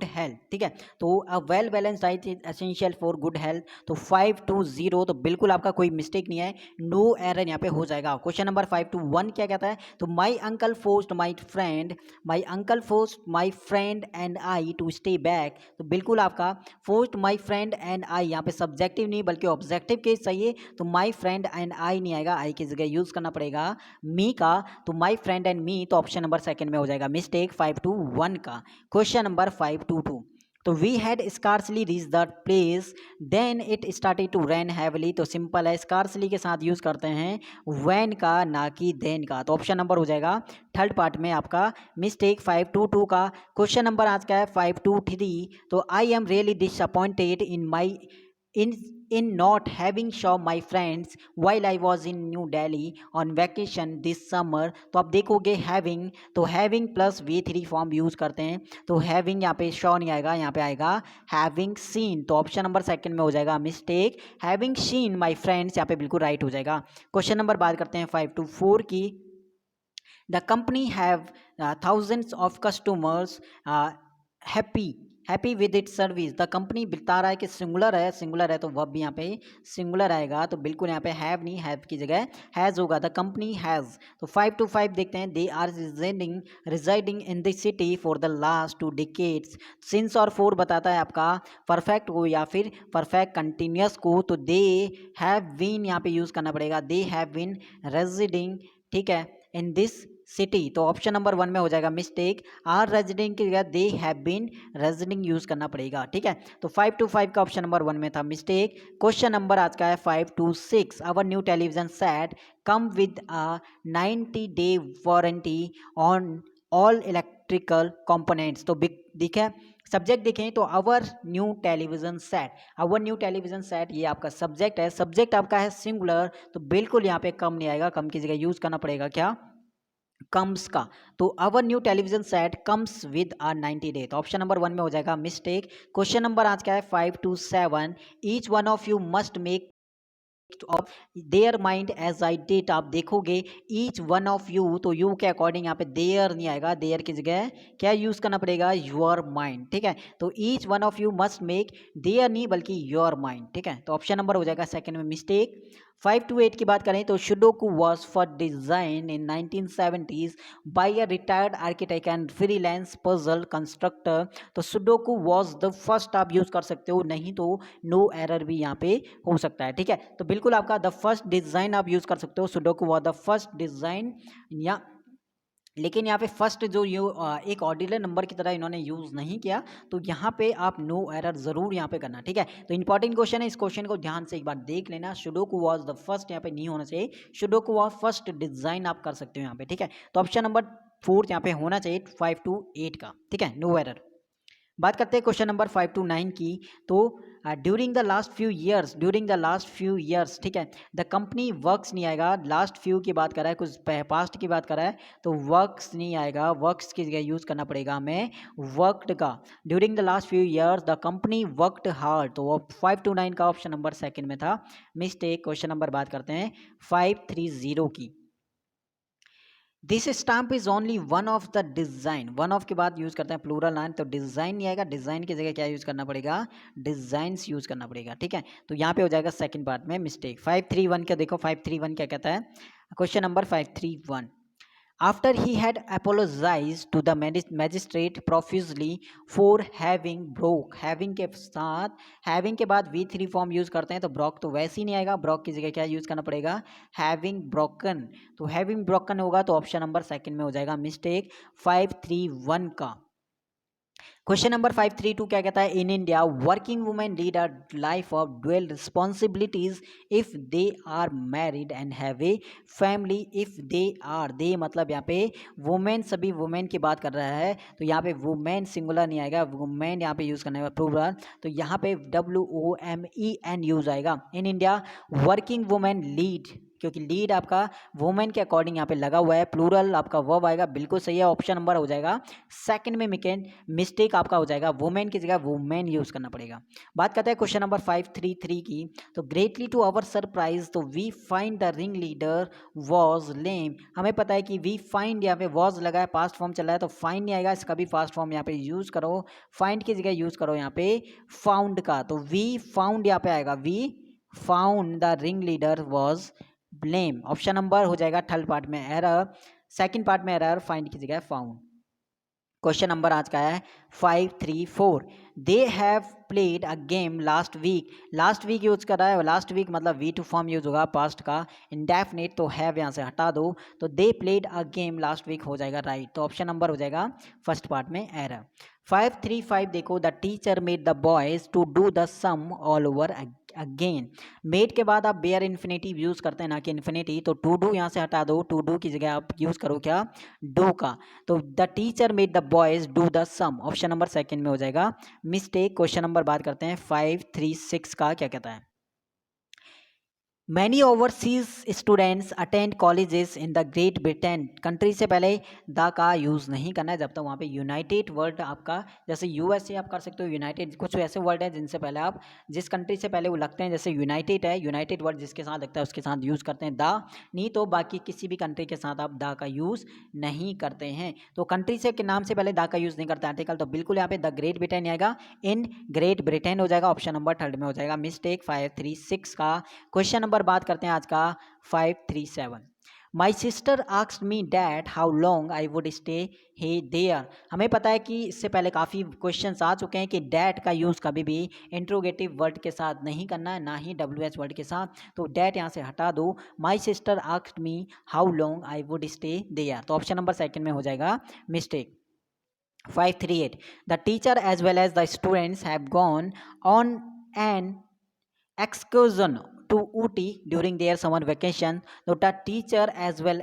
health. ठीक है, तो a well balance diet is essential for good health. तो 520, तो बिल्कुल आपका कोई मिस्टेक नहीं है, नो एरर यहाँ पे हो जाएगा। क्वेश्चन नंबर 521 क्या कहता है, तो my uncle forced my friend and I to stay back. तो बिल्कुल आपका forced my friend and I यहाँ पे सब्जेक्टिव नहीं बल्कि ऑब्जेक्टिव केस चाहिए, तो माई फ्रेंड एंड आई नहीं आएगा, आई की जगह यूज करना पड़ेगा मी का। तो माई फ्रेंड एंड मी, तो ऑप्शन नंबर सेकंड में हो जाएगा मिस्टेक 521 का। क्वेश्चन नंबर 522, तो we had scarcely reach the place then it started to rain heavily. तो सिंपल है, स्कार्सली के साथ यूज करते हैं वैन का ना कि देन का, तो ऑप्शन नंबर हो जाएगा थर्ड पार्ट में आपका मिस्टेक 522 का। क्वेश्चन नंबर आज का है 523, तो I am really disappointed in not having saw my friends while I was in New Delhi on vacation this summer। तो आप देखोगे having, तो having plus V3 form use करते हैं, तो having यहाँ पे शो नहीं आएगा, यहाँ पे आएगा having seen। तो ऑप्शन नंबर सेकंड में हो जाएगा mistake having seen my friends, यहाँ पे बिल्कुल राइट हो जाएगा। क्वेश्चन नंबर बात करते हैं 524 की, the company have thousands of customers happy with it service. The company बता रहा है कि सिंगुलर है तो वर्ब भी यहाँ पे सिंगुलर आएगा, तो बिल्कुल यहाँ पे हैव नहीं, हैव की जगह हैज़ होगा। The company has. तो 525 देखते हैं, they are residing in the city for the last 2 decades। Since और फोर बताता है आपका परफेक्ट को या फिर परफेक्ट कंटिन्यूस को, तो दे हैव बीन यहाँ पे यूज़ करना पड़ेगा, दे हैव बीन रेजिडिंग, ठीक है, इन दिस सिटी। तो ऑप्शन नंबर 1 में हो जाएगा मिस्टेक, आर रेजिडिंग की जगह they have been residing use करना पड़ेगा। ठीक है, तो 525 का ऑप्शन नंबर 1 में था मिस्टेक। क्वेश्चन नंबर आज का है 526, our new television set come with a 90-day warranty on all electrical components. तो दिखे सब्जेक्ट देखें तो आवर न्यू टेलीविजन सेट, ये आपका सब्जेक्ट है, सब्जेक्ट आपका है सिंगुलर, तो बिल्कुल यहाँ पे कम नहीं आएगा, कम की जगह यूज करना पड़ेगा क्या कम्स का। तो our new television set comes with a 90-day, तो ऑप्शन नंबर 1 में हो जाएगा मिस्टेक। क्वेश्चन नंबर आज का है 527, each one of you must make of their mind as I did. आप देखोगे ईच वन ऑफ यू, तो यू के अकॉर्डिंग यहाँ पे देयर नहीं आएगा, देयर की जगह क्या यूज करना पड़ेगा योर माइंड। ठीक है, तो each one of you must make, their नहीं बल्कि योर माइंड। ठीक है, तो ऑप्शन नंबर हो जाएगा सेकंड में मिस्टेक। 528 की बात करें तो Sudoku was for design in 1970s by a retired architect and freelance puzzle constructor. तो सुडोकू वॉज द फर्स्ट आप यूज कर सकते हो, नहीं तो नो एरर भी यहाँ पे हो सकता है। ठीक है, तो बिल्कुल आपका द फर्स्ट डिजाइन आप यूज कर सकते हो, sudoku was the first design, या लेकिन यहाँ पे फर्स्ट जो एक ऑर्डिनल नंबर की तरह इन्होंने यूज़ नहीं किया, तो यहाँ पे आप नो एरर ज़रूर यहाँ पे करना। ठीक है, तो इंपॉर्टेंट क्वेश्चन है, इस क्वेश्चन को ध्यान से एक बार देख लेना। सुडोकू वॉज द फर्स्ट यहाँ पे नहीं होना चाहिए, सुडोकू वॉज फर्स्ट डिजाइन आप कर सकते हो यहाँ पे। ठीक है, तो ऑप्शन नंबर 4 यहाँ पे होना चाहिए 528 का। ठीक है, नो एरर। बात करते हैं क्वेश्चन नंबर 529 की, तो during the last few years, ठीक है, द कंपनी वर्क्स नहीं आएगा, लास्ट फ्यू की बात कर रहा है, कुछ पास्ट की बात कर रहा है, तो वर्क्स नहीं आएगा, वर्क्स की जगह यूज करना पड़ेगा हमें वर्कड का। During the last few years the company worked hard, तो 529 का ऑप्शन नंबर सेकंड में था मिस्टेक। क्वेश्चन नंबर बात करते हैं 530 की, this stamp is only one of the design, one of के बाद यूज करते हैं प्लूरल नाउन, तो डिजाइन नहीं आएगा, डिजाइन की जगह क्या यूज करना पड़ेगा डिजाइन्स यूज करना पड़ेगा। ठीक है, तो यहाँ पे हो जाएगा सेकंड पार्ट में मिस्टेक। 531 का देखो, 531 क्या कहता है, question number 531, after he had apologized to the magistrate profusely for having broke, having के साथ having के बाद V3 फॉर्म यूज करते हैं तो broke तो वैसे ही नहीं आएगा, broke की जगह क्या यूज करना पड़ेगा, having broken, तो having broken होगा तो ऑप्शन नंबर सेकंड में हो जाएगा मिस्टेक 531 का। क्वेश्चन नंबर 532 क्या कहता है, in India working women lead a life of dual responsibilities if they are married and have a family. If they are, they मतलब यहाँ पे वुमेन, सभी वुमेन की बात कर रहा है तो यहाँ पे वुमेन सिंगुलर नहीं आएगा, वुमेन यहाँ पे यूज करना है प्लूरल, तो यहाँ पे WOMEN यूज आएगा। इन इंडिया वर्किंग वुमेन लीड, क्योंकि लीड आपका वुमेन के अकॉर्डिंग यहाँ पे लगा हुआ है, प्लूरल आपका वर्ब आएगा, बिल्कुल सही है, ऑप्शन नंबर हो जाएगा सेकंड में। मिस्टेक आपका हो जाएगा, वुमेन की जगह वुमेन यूज करना पड़ेगा। बात करते हैं क्वेश्चन नंबर 533 की, तो ग्रेटली टू आवर सरप्राइज तो we find the ring leader was lame. हमें पता है कि वी फाइंड यहाँ पे वॉज लगा है, पास्ट फॉर्म चल रहा है तो फाइंड नहीं आएगा, इसका भी फास्ट फॉर्म यहाँ पे यूज करो, फाइंड की जगह यूज करो यहाँ पे फाउंड का, तो वी फाउंड यहाँ पे आएगा, we found the ring leader was blame. Option number हो जाएगा थर्ड पार्ट में एरर, सेकंड पार्ट में एरर, फाइंड की जगह फाउंड। क्वेश्चन नंबर आज का है 534, they have played a game last week. Last week use कर रहा है, लास्ट वीक मतलब V2 फॉर्म यूज होगा पास्ट का, इंडेफिनिट तो हैव यहाँ से हटा दो, तो they played a game last week हो जाएगा राइट, तो ऑप्शन नंबर हो जाएगा फर्स्ट पार्ट में एरर। 535 देखो, the teacher made the boys to do the sum all over again. Made के बाद आप बेयर इन्फिनेटिव यूज करते हैं ना कि इन्फिनिटी, तो टू डू यहाँ से हटा दो, टू डू की जगह आप यूज करो क्या, डू का, तो the teacher made the boys do the sum, option number second में हो जाएगा मिस्टेक। क्वेश्चन नंबर बात करते हैं 536 का, क्या कहता है, many overseas students attend colleges in the great Britain. Country से पहले द का यूज़ नहीं करना है जब तक वहाँ पे यूनाइटेड वर्ड आपका, जैसे USA आप कर सकते हो यूनाइटेड, कुछ ऐसे वर्ड हैं जिनसे पहले आप जिस कंट्री से पहले वो लगते हैं, जैसे यूनाइटेड है, यूनाइटेड वर्ड जिसके साथ लगता है उसके साथ यूज़ करते हैं द, नहीं तो बाकी किसी भी कंट्री के साथ आप द का यूज़ नहीं करते हैं। तो कंट्री से के नाम से पहले द का यूज़ नहीं करते आर्टिकल, तो बिल्कुल यहाँ पे द ग्रेट ब्रिटेन आएगा, इन ग्रेट ब्रिटेन हो जाएगा, ऑप्शन नंबर थर्ड में हो जाएगा मिस्टेक 536 का। क्वेश्चन नंबर बात करते हैं आज का 537, my sister asked me dad how long I would stay hey there. हमें पता है कि इससे पहले काफ़ी क्वेश्चंस आ चुके हैं कि डैड का यूज़ कभी भी इंट्रोगेटिव वर्ड के साथ नहीं करना है, ना ही WH वर्ड के साथ, तो डैड यहाँ से हटा दो, my sister asked me how long I would stay there, तो ऑप्शन नंबर सेकंड में हो जाएगा mistake. 538, the teacher as well as the students have gone on an excursion to Ooty during their summer vacation, तो the teacher as well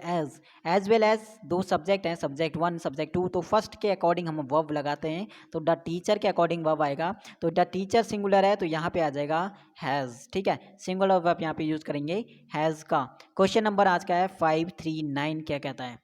as दो subject हैं, subject 1 subject 2, तो first के according हम verb लगाते हैं, तो द टीचर के अकॉर्डिंग वर्ब आएगा, तो द टीचर सिंगुलर है तो यहाँ पे आ जाएगा हैज़, ठीक है, सिंगुलर वर्ब यहाँ पे यूज करेंगे हैज़ का। क्वेश्चन नंबर आज का है 539, क्या कहता है,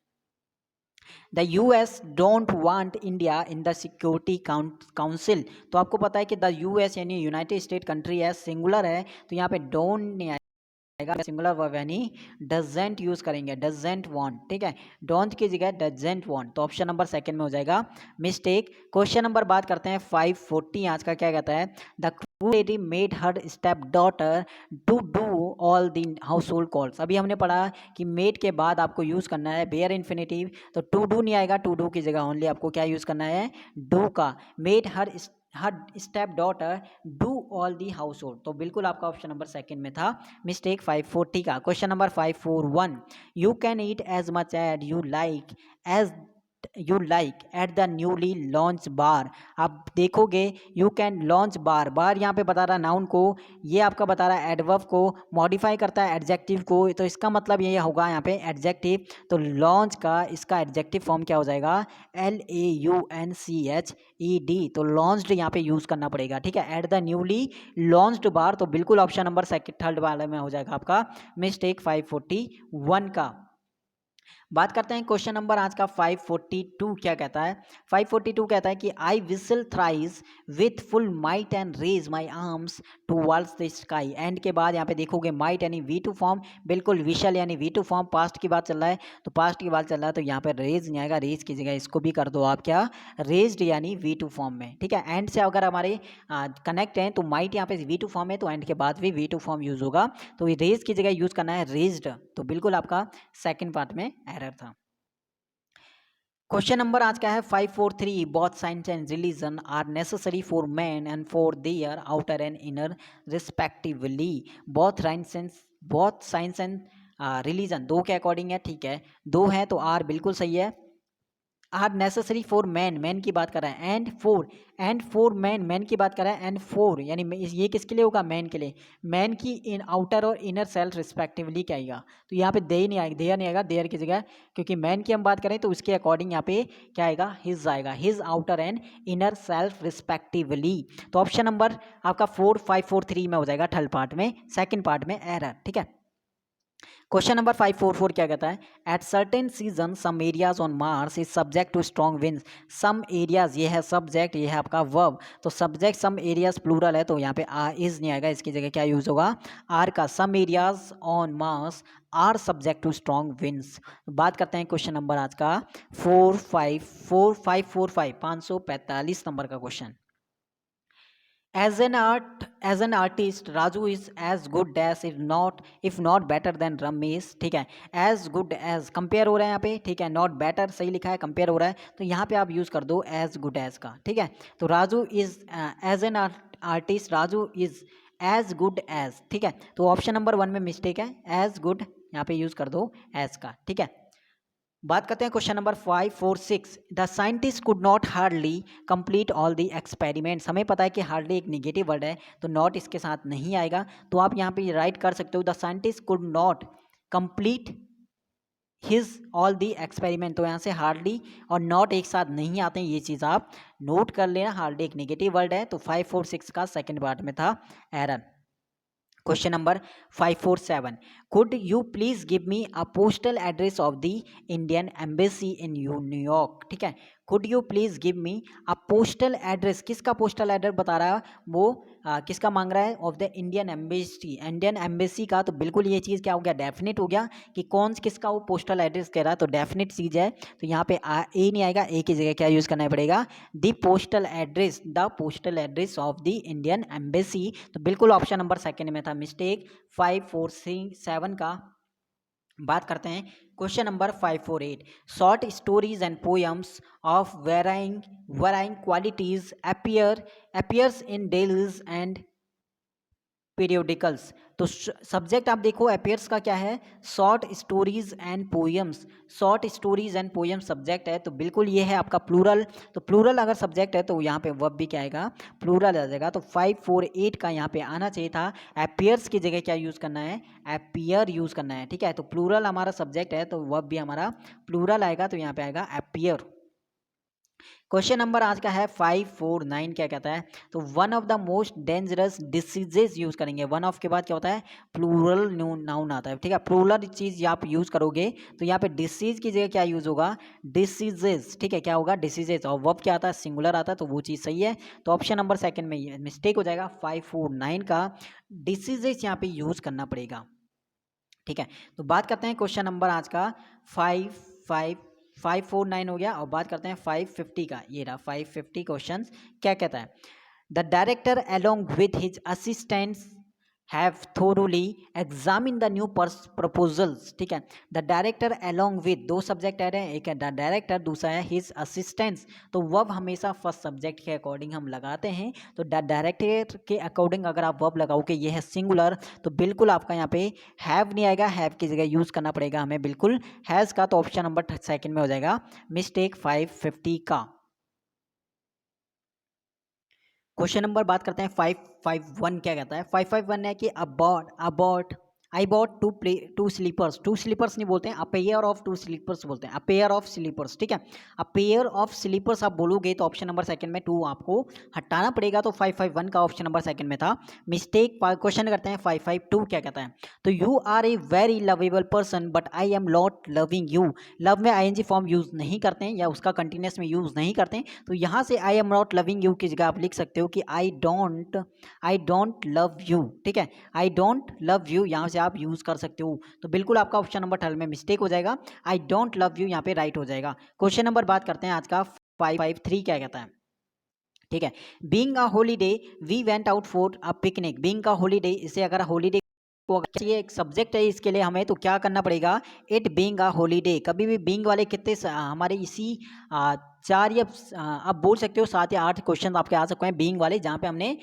the US don't want India in the security council. तो आपको पता है कि द US यानी यूनाइटेड स्टेट कंट्री है, सिंगुलर है, तो यहाँ पे डोंट नहीं आएगा, सिंगुलर वर्ब यानी डजेंट यूज करेंगे, डजेंट वांट, ठीक है, डोंट की जगह डजेंट वांट, तो ऑप्शन नंबर सेकंड में हो जाएगा मिस्टेक। क्वेश्चन नंबर बात करते हैं 540 आज का, क्या कहता है, the lady made her stepdaughter to do all the household calls. अभी हमने पढ़ा कि मेड के बाद आपको यूज़ करना है बेयर इन्फिनेटिव, तो टू डू नहीं आएगा, टू डू की जगह ओनली आपको क्या यूज़ करना है, डू का, made her step daughter do all the house hold, तो बिल्कुल आपका ऑप्शन नंबर सेकंड में था मिस्टेक 540 का। Question number 541, you can eat as much ad you like at the newly launch bar. आप देखोगे you can launch bar, bar यहाँ पे बता रहा है नाउन को, ये आपका बता रहा है एडवर्ब को, मॉडिफाई करता है एडजेक्टिव को, तो इसका मतलब ये होगा यहाँ पे एडजेक्टिव, तो लॉन्च का इसका एडजेक्टिव फॉर्म क्या हो जाएगा, LAUNCHED, तो लॉन्च्ड यहाँ पे यूज़ करना पड़ेगा, ठीक है, एट द न्यूली लॉन्च्ड बार, तो बिल्कुल ऑप्शन नंबर सेकंड थर्ड वाले में हो जाएगा आपका मिस्टेक 541 का। बात करते हैं क्वेश्चन नंबर आज का 542, क्या कहता है, 542 कहता है कि I whistle thrice with full might and raise my arms towards the sky. And के बाद यहाँ पे देखोगे माइट यानी V2 फॉर्म, बिल्कुल विशल यानी V2 फॉर्म, पास्ट की बात चल रहा है, तो पास्ट की बात चल रहा है तो यहाँ पे रेज नहीं आएगा, रेज की जगह इसको भी कर दो आप क्या, रेज्ड यानी V2 फॉर्म में, ठीक है, एंड से अगर हमारे कनेक्ट हैं तो माइट यहाँ पे V2 फॉर्म है, तो एंड के बाद भी V2 फॉर्म यूज होगा, तो रेज की जगह यूज करना है रेज्ड, तो बिल्कुल आपका सेकेंड पार्ट में एरर था। क्वेश्चन नंबर आज का है 543 both science and religion are necessary for man and for their outer and inner respectively. Both science and religion दो के अकॉर्डिंग है, ठीक है, दो है तो आर बिल्कुल सही है। Are necessary for man, man की बात कर रहा है, एंड फोर मैन, मैन की बात कर रहा है, एंड फोर यानी ये किसके लिए होगा, मैन के लिए। मैन की इन आउटर और इनर सेल्फ रिस्पेक्टिवली क्या आएगा, तो यहाँ पे दे नहीं आएगा, देयर नहीं आएगा, देयर की जगह क्योंकि मैन की हम बात करें तो उसके अकॉर्डिंग यहाँ पे क्या आएगा, हिज आएगा, his outer and inner self respectively. तो ऑप्शन नंबर आपका 4543 में हो जाएगा, थर्ड पार्ट में, सेकेंड पार्ट में एरर, ठीक है। क्वेश्चन नंबर 544 क्या कहता है, at certain season some areas on Mars is subject to strong winds. Some areas, ये है सब्जेक्ट, ये है आपका वर्ब, तो सब्जेक्ट सम एरियाज प्लूरल है तो यहाँ पे इज नहीं आएगा, इसकी जगह क्या यूज होगा, आर का। Some areas on Mars are subject to strong winds. बात करते हैं क्वेश्चन नंबर आज का 4545 545 नंबर का question. As an artist, Raju is as good as if not better than Ramesh, ठीक है। as good as कंपेयर हो रहा है यहाँ पे, ठीक है, not better सही लिखा है, कंपेयर हो रहा है तो यहाँ पे आप यूज़ कर दो as good as का, ठीक है। तो Raju is as an artist, Raju is as good as, ठीक है। तो ऑप्शन नंबर 1 में मिस्टेक है, as good यहाँ पे यूज़ कर दो as का, ठीक है। बात करते हैं question number 546। The scientist could not hardly complete all the experiments. हमें पता है कि हार्डली एक निगेटिव वर्ड है तो नॉट इसके साथ नहीं आएगा, तो आप यहाँ पे राइट कर सकते हो the scientist could not complete his all the experiment. तो यहाँ से हार्डली और नॉट एक साथ नहीं आते हैं, ये चीज़ आप नोट कर लेना। हार्डली एक निगेटिव वर्ड है, तो 546 का सेकेंड पार्ट में था error. Question number 547, could you please give me a postal address of the Indian Embassy in New York, ठीक है। could you please give me a postal address, किसका पोस्टल एड्रेस बता रहा है वो, किसका मांग रहा है, of the Indian embassy, Indian embassy का। तो बिल्कुल ये चीज़ क्या हो गया, डेफिनेट हो गया कि कौन किसका वो पोस्टल एड्रेस कह रहा है, तो डेफिनेट चीज़ है। तो यहाँ पे ए नहीं आएगा, ए की जगह क्या यूज़ करना पड़ेगा, the postal address of the Indian embassy. तो बिल्कुल ऑप्शन नंबर सेकेंड में था मिस्टेक, 547 का। बात करते हैं question number 548। Short stories and poems of varying qualities appears in dailies and periodicals. तो सब्जेक्ट आप देखो अपेयर्स का क्या है, short stories and poems. Short stories and poems subject है, तो बिल्कुल ये है आपका प्लूरल। तो प्लूरल अगर सब्जेक्ट है तो यहाँ पे वर्ब भी क्या आएगा, प्लूरल आ जाएगा। तो 548 का यहाँ पे आना चाहिए था, अपेयर्स की जगह क्या यूज़ करना है, अपियर यूज़ करना है, ठीक है। तो प्लूरल हमारा सब्जेक्ट है तो वर्ब भी हमारा प्लूरल आएगा, तो यहाँ पे आएगा अपियर। क्वेश्चन नंबर आज का है 549, क्या कहता है, तो one of the most dangerous diseases use करेंगे। वन ऑफ के बाद क्या होता है, प्लूरल नाउन आता है, ठीक है। प्लूरल चीज आप यूज करोगे तो यहाँ पे डिसीज की जगह क्या यूज होगा, डिसीजेज, ठीक है, क्या होगा, डिसीजेज। और वर्ब क्या आता है, सिंगुलर आता है, तो वो चीज़ सही है। तो ऑप्शन नंबर सेकंड में मिस्टेक हो जाएगा, 549 का डिसीजेज यहाँ पे यूज करना पड़ेगा, ठीक है। तो बात करते हैं क्वेश्चन नंबर आज का 549 हो गया, और बात करते हैं 550 का। ये रहा 550 क्वेश्चन, क्या कहता है, the director along with his assistants have thoroughly examine the new proposals, ठीक है। द डायरेक्टर अलोंग विथ, दो सब्जेक्ट आ रहे हैं, एक है द डायरेक्टर, दूसरा है हिज असिस्टेंट्स। तो वर्ब हमेशा फर्स्ट सब्जेक्ट के अकॉर्डिंग हम लगाते हैं, तो द डायरेक्टर के अकॉर्डिंग अगर आप वर्ब लगाओगे, ये है सिंगुलर, तो बिल्कुल आपका यहाँ पे हैव नहीं आएगा, हैव की जगह यूज़ करना पड़ेगा हमें बिल्कुल हैज़ का। तो ऑप्शन नंबर सेकंड में हो जाएगा मिस्टेक 550 का। क्वेश्चन नंबर बात करते हैं 551, क्या कहता है, 551 है कि about I bought two slippers नहीं बोलते हैं, a pair of two slippers बोलते हैं, अ पेयर ऑफ स्लीपर्स, ठीक है। अ पेयर ऑफ स्लीपर्स आप बोलोगे तो ऑप्शन नंबर सेकंड में 2 आपको हटाना पड़ेगा, तो 551 का ऑप्शन नंबर सेकंड में था मिस्टेक। क्वेश्चन करते हैं 552, क्या कहता है, तो you are a very lovable person but I am not loving you. Love में आईएनजी फॉर्म यूज़ नहीं करते हैं, या उसका कंटिन्यूस में यूज़ नहीं करते हैं, तो यहाँ से आई एम नॉट लविंग यू की जगह आप लिख सकते हो कि आई डोंट लव यू, ठीक है। आई डोंट लव यू यहाँ से आप यूज़ कर सकते हो, तो बिल्कुल आपका ऑप्शन नंबर 12 में मिस्टेक हो जाएगा, आई डोंट लव यू यहाँ पे राइट हो जाएगा। क्वेश्चन नंबर बात करते हैं आज का 553, क्या कहता है, ठीक है। Being a holiday we went out for a picnic. Being a holiday, इसे अगर हॉलीडे तो अगर ये एक सब्जेक्ट है इसके लिए हमें तो क्या करना पड़ेगा, इट बीइंग अ हॉलीडे। कभी भी बीइंग वाले कितने हमारे इसी 4 या आप बोल सकते हो 7 या 8 क्वेश्चन आपके आ सकते हैं बीइंग वाले, जहाँ पे हमने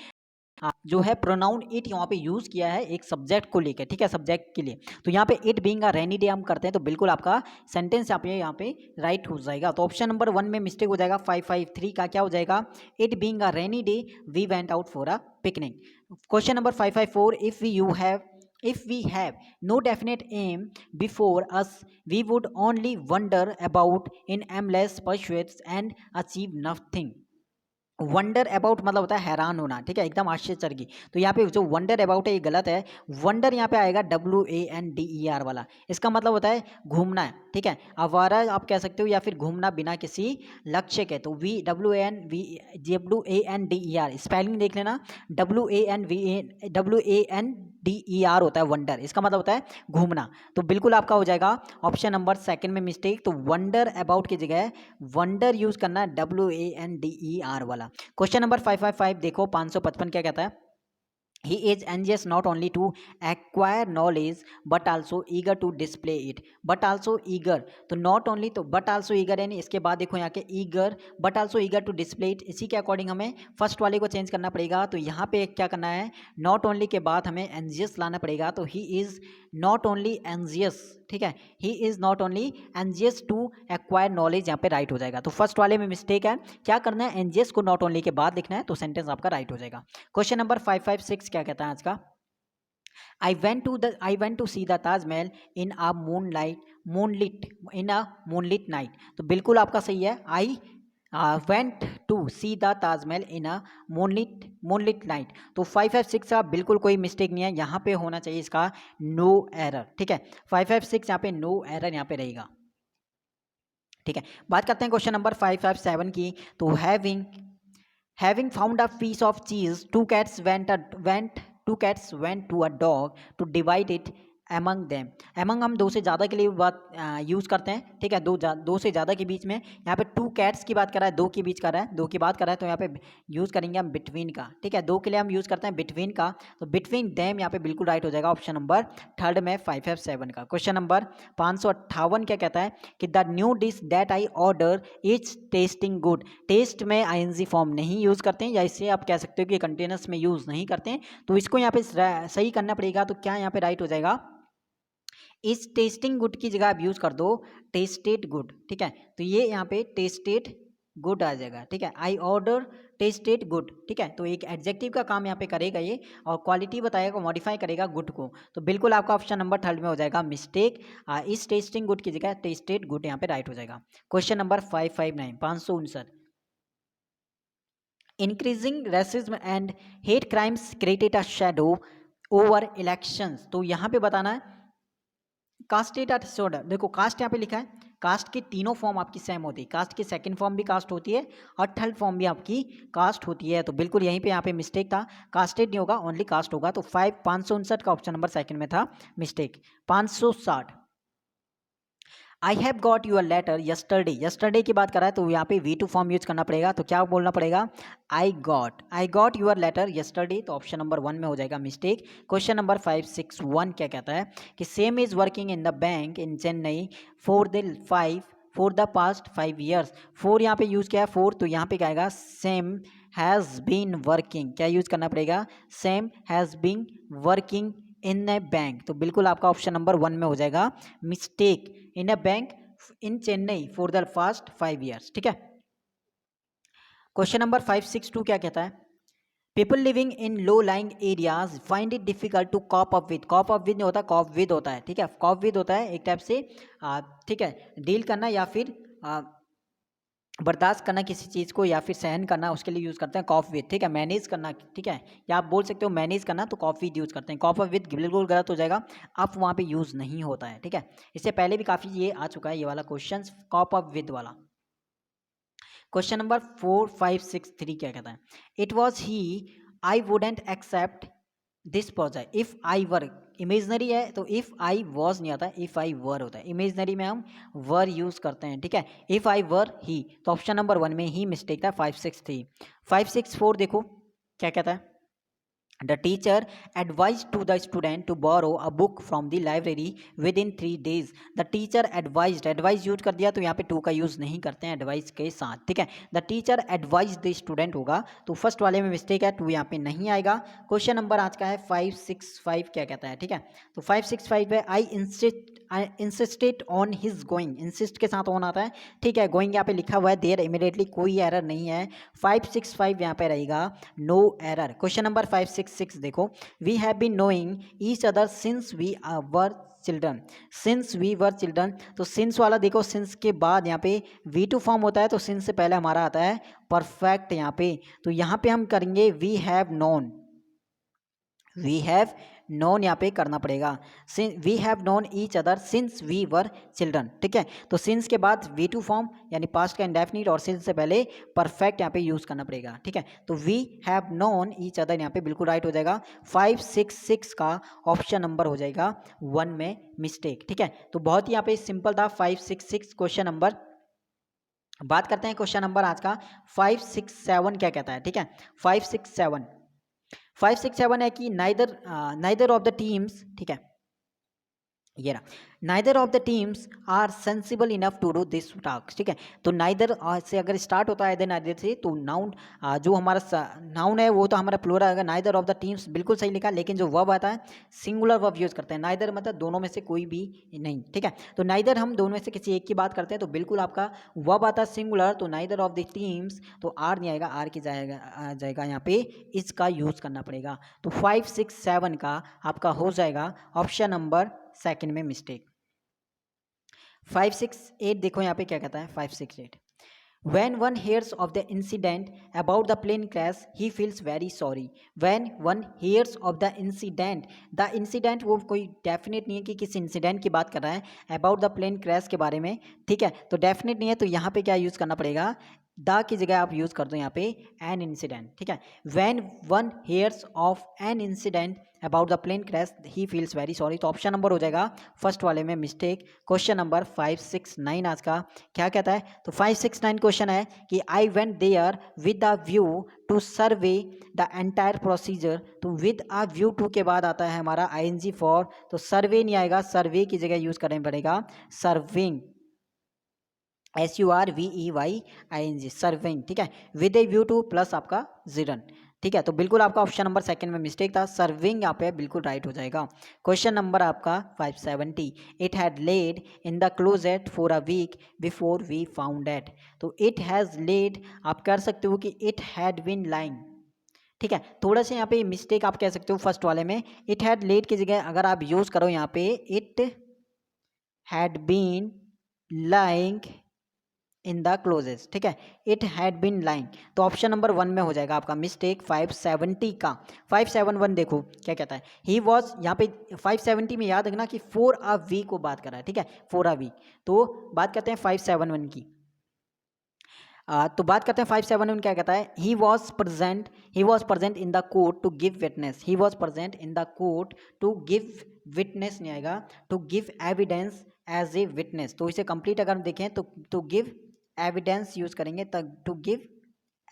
जो है प्रोनाउन इट यहाँ पे यूज़ किया है एक सब्जेक्ट को लेकर, ठीक है, सब्जेक्ट के लिए। तो यहाँ पे it being a rainy day हम करते हैं तो बिल्कुल आपका सेंटेंस यहाँ पे राइट हो जाएगा। तो ऑप्शन नंबर 1 में मिस्टेक हो जाएगा, 553 का क्या हो जाएगा, it being a rainy day we went out for a picnic. Question number 554, if we have no definite aim before us, we would only wander about in aimless pursuits and achieve nothing। Wonder about मतलब होता है हैरान होना, ठीक है, एकदम आश्चर्य। तो यहाँ पे जो वंडर अबाउट है ये गलत है। वंडर यहाँ पे आएगा WANDER वाला, इसका मतलब होता है घूमना है, ठीक है, आवारा आप कह सकते हो या फिर घूमना बिना किसी लक्ष्य के। तो WANDER स्पेलिंग देख लेना, WANDER होता है वंडर, इसका मतलब होता है घूमना। तो बिल्कुल आपका हो जाएगा ऑप्शन नंबर 2 में मिस्टेक। तो वंडर अबाउट की जगह वंडर यूज करना है, WANDER वाला। क्वेश्चन नंबर 555 देखो, 555 क्या कहता है, he is anxious not only to acquire knowledge but also eager to display it। but also eager, तो not only तो but also eager है नहीं, इसके बाद देखो यहाँ के eager but also eager to display it, इसी के अकॉर्डिंग हमें फर्स्ट वाले को चेंज करना पड़ेगा। तो यहाँ पे क्या करना है, not only के बाद हमें anxious लाना पड़ेगा। तो he is not only anxious, ठीक है, he is not only anxious to acquire knowledge, यहाँ पे राइट हो जाएगा। तो फर्स्ट वाले में मिस्टेक है, क्या करना है, anxious को not only के बाद लिखना है, तो सेंटेंस आपका राइट हो जाएगा। क्वेश्चन नंबर 556 क्या कहता है आज का, I went to see the Taj Mahal in a moonlit night। तो बिल्कुल आपका सही है, I went to see the Taj Mahal in a moonlit night। तो 556 का बिल्कुल कोई मिस्टेक नहीं है, यहाँ पे होना चाहिए इसका नो एरर, ठीक है, 556 यहाँ पे नो एरर यहाँ पे रहेगा, ठीक है। बात करते हैं क्वेश्चन नंबर 557 की। तो Having found a piece of cheese, two cats went to a dog to divide it among them। among हम दो से ज़्यादा के लिए बात यूज़ करते हैं, ठीक है, दो से ज़्यादा के बीच में। यहाँ पे टू कैट्स की बात कर रहा है, दो की बीच कर रहा है, दो की बात कर रहा है, तो यहाँ पे यूज़ करेंगे हम बिटवीन का, ठीक है, दो के लिए हम यूज़ करते हैं बिटवीन का। तो बिटवीन देम यहाँ पे बिल्कुल राइट हो जाएगा ऑप्शन नंबर 3 में 557 का। क्वेश्चन नंबर 558 क्या कहता है कि the new dish that I order is tasting good. Taste में ING फॉर्म नहीं यूज़ करते हैं, या इससे आप कह सकते हो कि कंटेनर्स में यूज़ नहीं करते हैं। तो इसको यहाँ पे सही करना पड़ेगा। तो क्या यहाँ पे राइट हो जाएगा, इस टेस्टिंग गुड की जगह आप यूज़ कर दो टेस्टेड गुड, ठीक है, तो ये यहाँ पे टेस्टेड गुड आ जाएगा, ठीक है, आई ऑर्डर टेस्टेड गुड, ठीक है। तो एक एडजेक्टिव का काम यहाँ पे करेगा ये, और क्वालिटी बताएगा, मॉडिफाई करेगा गुड को। तो बिल्कुल आपका ऑप्शन नंबर 3 में हो जाएगा मिस्टेक, इस टेस्टिंग गुड की जगह टेस्टेड गुड यहाँ पे राइट हो जाएगा। Question number 559 559, increasing racism and hate crimes created a shadow over elections. तो यहाँ पे बताना है कास्टेड डिसऑर्डर। देखो कास्ट यहाँ पे लिखा है, कास्ट की तीनों फॉर्म आपकी सेम होती है, कास्ट की सेकंड फॉर्म भी कास्ट होती है और थर्ड फॉर्म भी आपकी कास्ट होती है। तो बिल्कुल यहीं पे यहाँ पे मिस्टेक था, कास्टेड नहीं होगा, ओनली कास्ट होगा। तो 559 का ऑप्शन नंबर 2 में था mistake. 560, I have got your letter yesterday. Yesterday की बात कर रहा है तो यहाँ पे V2 फॉर्म यूज करना पड़ेगा। तो क्या बोलना पड़ेगा, I got your letter yesterday. तो ऑप्शन नंबर 1 में हो जाएगा मिस्टेक। क्वेश्चन नंबर 561 क्या कहता है कि same is working in the bank in Chennai for the past 5 years। 4 यहाँ पे यूज़ किया है 4, तो यहाँ पे क्या आएगा, सेम हैज़ बीन वर्किंग। क्या यूज़ करना पड़ेगा, same has been working in a bank. तो बिल्कुल आपका ऑप्शन नंबर 1 में हो जाएगा mistake, in a bank in Chennai for the past 5 years, ठीक है। क्वेश्चन नंबर 562 क्या कहता है, people living in low lying areas find it difficult to cope up with. Cope up with नहीं होता, कॉप विद होता है, ठीक है, कॉप विद होता है एक टाइप से ठीक है, डील करना या फिर बर्दाश्त करना किसी चीज़ को, या फिर सहन करना, उसके लिए यूज़ करते हैं कॉप विद, ठीक है, मैनेज करना, ठीक है, या आप बोल सकते हो मैनेज करना, तो कॉप विद यूज़ करते हैं। कॉप अप विद बिल्कुल गलत हो जाएगा, आप वहाँ पे यूज़ नहीं होता है, ठीक है। इससे पहले भी काफ़ी ये आ चुका है ये वाला क्वेश्चन, कॉप अप विद वाला। क्वेश्चन नंबर 4563 क्या कहता है, it was he I wouldn't accept this project if I were. Imaginary है तो इफ़ आई वॉज नहीं आता, इफ़ आई वर होता है। इमेजनरी में हम वर यूज़ करते हैं, ठीक है, इफ़ आई वर ही। तो ऑप्शन नंबर 1 में ही मिस्टेक था 563। 564 देखो क्या कहता है, The teacher advised to the student to borrow a book from the library within 3 days. The teacher advised, advice use कर दिया तो यहाँ पे टू का यूज़ नहीं करते हैं एडवाइस के साथ, ठीक है। The teacher advise the student होगा, तो फर्स्ट वाले में मिस्टेक है, टू यहाँ पे नहीं आएगा। क्वेश्चन नंबर आज का है 565, क्या कहता है, ठीक है। तो 565 है आई insisted on his going, insist के साथ ऑन आता है, ठीक है। गोइंग यहाँ पे लिखा हुआ है देयर इमीडिएटली, कोई एरर नहीं है। 565 यहाँ पे रहेगा नो एरर। क्वेश्चन नंबर 566 देखो, we have been knowing each other since we were children, since we were children, तो सिंस वाला देखो, सिंस के बाद यहाँ पे V2 फॉर्म होता है, तो सिंस से पहले हमारा आता है परफेक्ट यहाँ पे, तो यहाँ पे हम करेंगे we have known, we have known यहाँ पे करना पड़ेगा। We have known each other since we were children, ठीक है। तो सिंस के बाद V2 फॉर्म यानी पास्ट का इंडेफिनिट, और सिंस से पहले परफेक्ट यहाँ पे यूज़ करना पड़ेगा, ठीक है। तो we have known each other यहाँ पे बिल्कुल राइट हो जाएगा। 566 का ऑप्शन नंबर हो जाएगा 1 में मिस्टेक, ठीक है। तो बहुत ही यहाँ पे सिंपल था 566 क्वेश्चन नंबर। बात करते हैं क्वेश्चन नंबर आज का 567 क्या कहता है, ठीक है। 567 है कि नाइदर ऑफ द टीम्स, ठीक है, ये रहा, neither of the teams are sensible enough to do this task, ठीक है। तो नाइदर से अगर स्टार्ट होता है नाइदर से, तो नाउन जो हमारा नाउन है वो तो हमारा प्लूरल आएगा। नाइदर ऑफ द टीम्स बिल्कुल सही लिखा, लेकिन जो वर्ब आता है सिंगुलर वर्ब यूज करते हैं। नाइदर मतलब दोनों में से कोई भी नहीं, ठीक है। तो नाइदर हम दोनों में से किसी एक की बात करते हैं, तो बिल्कुल आपका वर्ब आता है सिंगुलर, तो नाइदर ऑफ द टीम्स, तो आर नहीं आएगा, आर की जाएगा यहाँ पे इसका यूज करना पड़ेगा। तो 567 का आपका हो जाएगा ऑप्शन नंबर सेकंड में मिस्टेक। 568 देखो यहाँ पे क्या कहता है 568, When one hears of the incident about the plane crash, he feels very sorry. When one hears of the incident वो कोई डेफिनेट नहीं है कि किस इंसिडेंट की बात कर रहा है, about the plane crash के बारे में, ठीक है। तो डेफिनेट नहीं है, तो यहाँ पे क्या यूज़ करना पड़ेगा, द की जगह आप यूज़ कर दो यहाँ पे एन इंसिडेंट, ठीक है। When one hears of an incident about the plane crash he feels very sorry, तो ऑप्शन नंबर हो जाएगा फर्स्ट वाले में मिस्टेक। क्वेश्चन नंबर 569 आज का क्या कहता है, तो 569 क्वेश्चन है कि I went there with a view to survey the entire procedure, तो विद अ व्यू टू के बाद आता है हमारा ING फॉर, तो सर्वे नहीं आएगा, सर्वे की जगह यूज करना पड़ेगा सर्विंग, SURVEYING सर्विंग, ठीक है। With A view two plus आपका जिरन, ठीक है। तो बिल्कुल आपका ऑप्शन नंबर सेकंड में मिस्टेक था, सर्विंग यहाँ पे बिल्कुल राइट हो जाएगा। क्वेश्चन नंबर आपका 570, it had laid in the closet for a week before we found it, तो इट हैज़ लेड आप कर सकते हो कि इट हैड बीन लाइंग, ठीक है। थोड़ा सा यहाँ पे मिस्टेक आप कह सकते हो फर्स्ट वाले में, इट हैड लेड की जगह अगर आप यूज करो यहाँ पे it had been lying in the closet, ठीक है, इट हैड बीन लाइंग, तो ऑप्शन नंबर 1 में हो जाएगा आपका मिस्टेक 570 का। 571 देखो क्या कहता है, ही वॉज, यहाँ पे 570 में याद रखना कि फॉर अ वीक को बात कर रहा है, ठीक है, फॉर अ वीक। तो बात करते हैं 571 की, तो बात करते हैं 571 क्या कहता है, he was present in the court to give witness, he was present in the court to give witness नहीं आएगा, to give evidence as a witness, तो इसे कंप्लीट अगर हम देखें तो टू गिव एविडेंस यूज करेंगे, टू गिव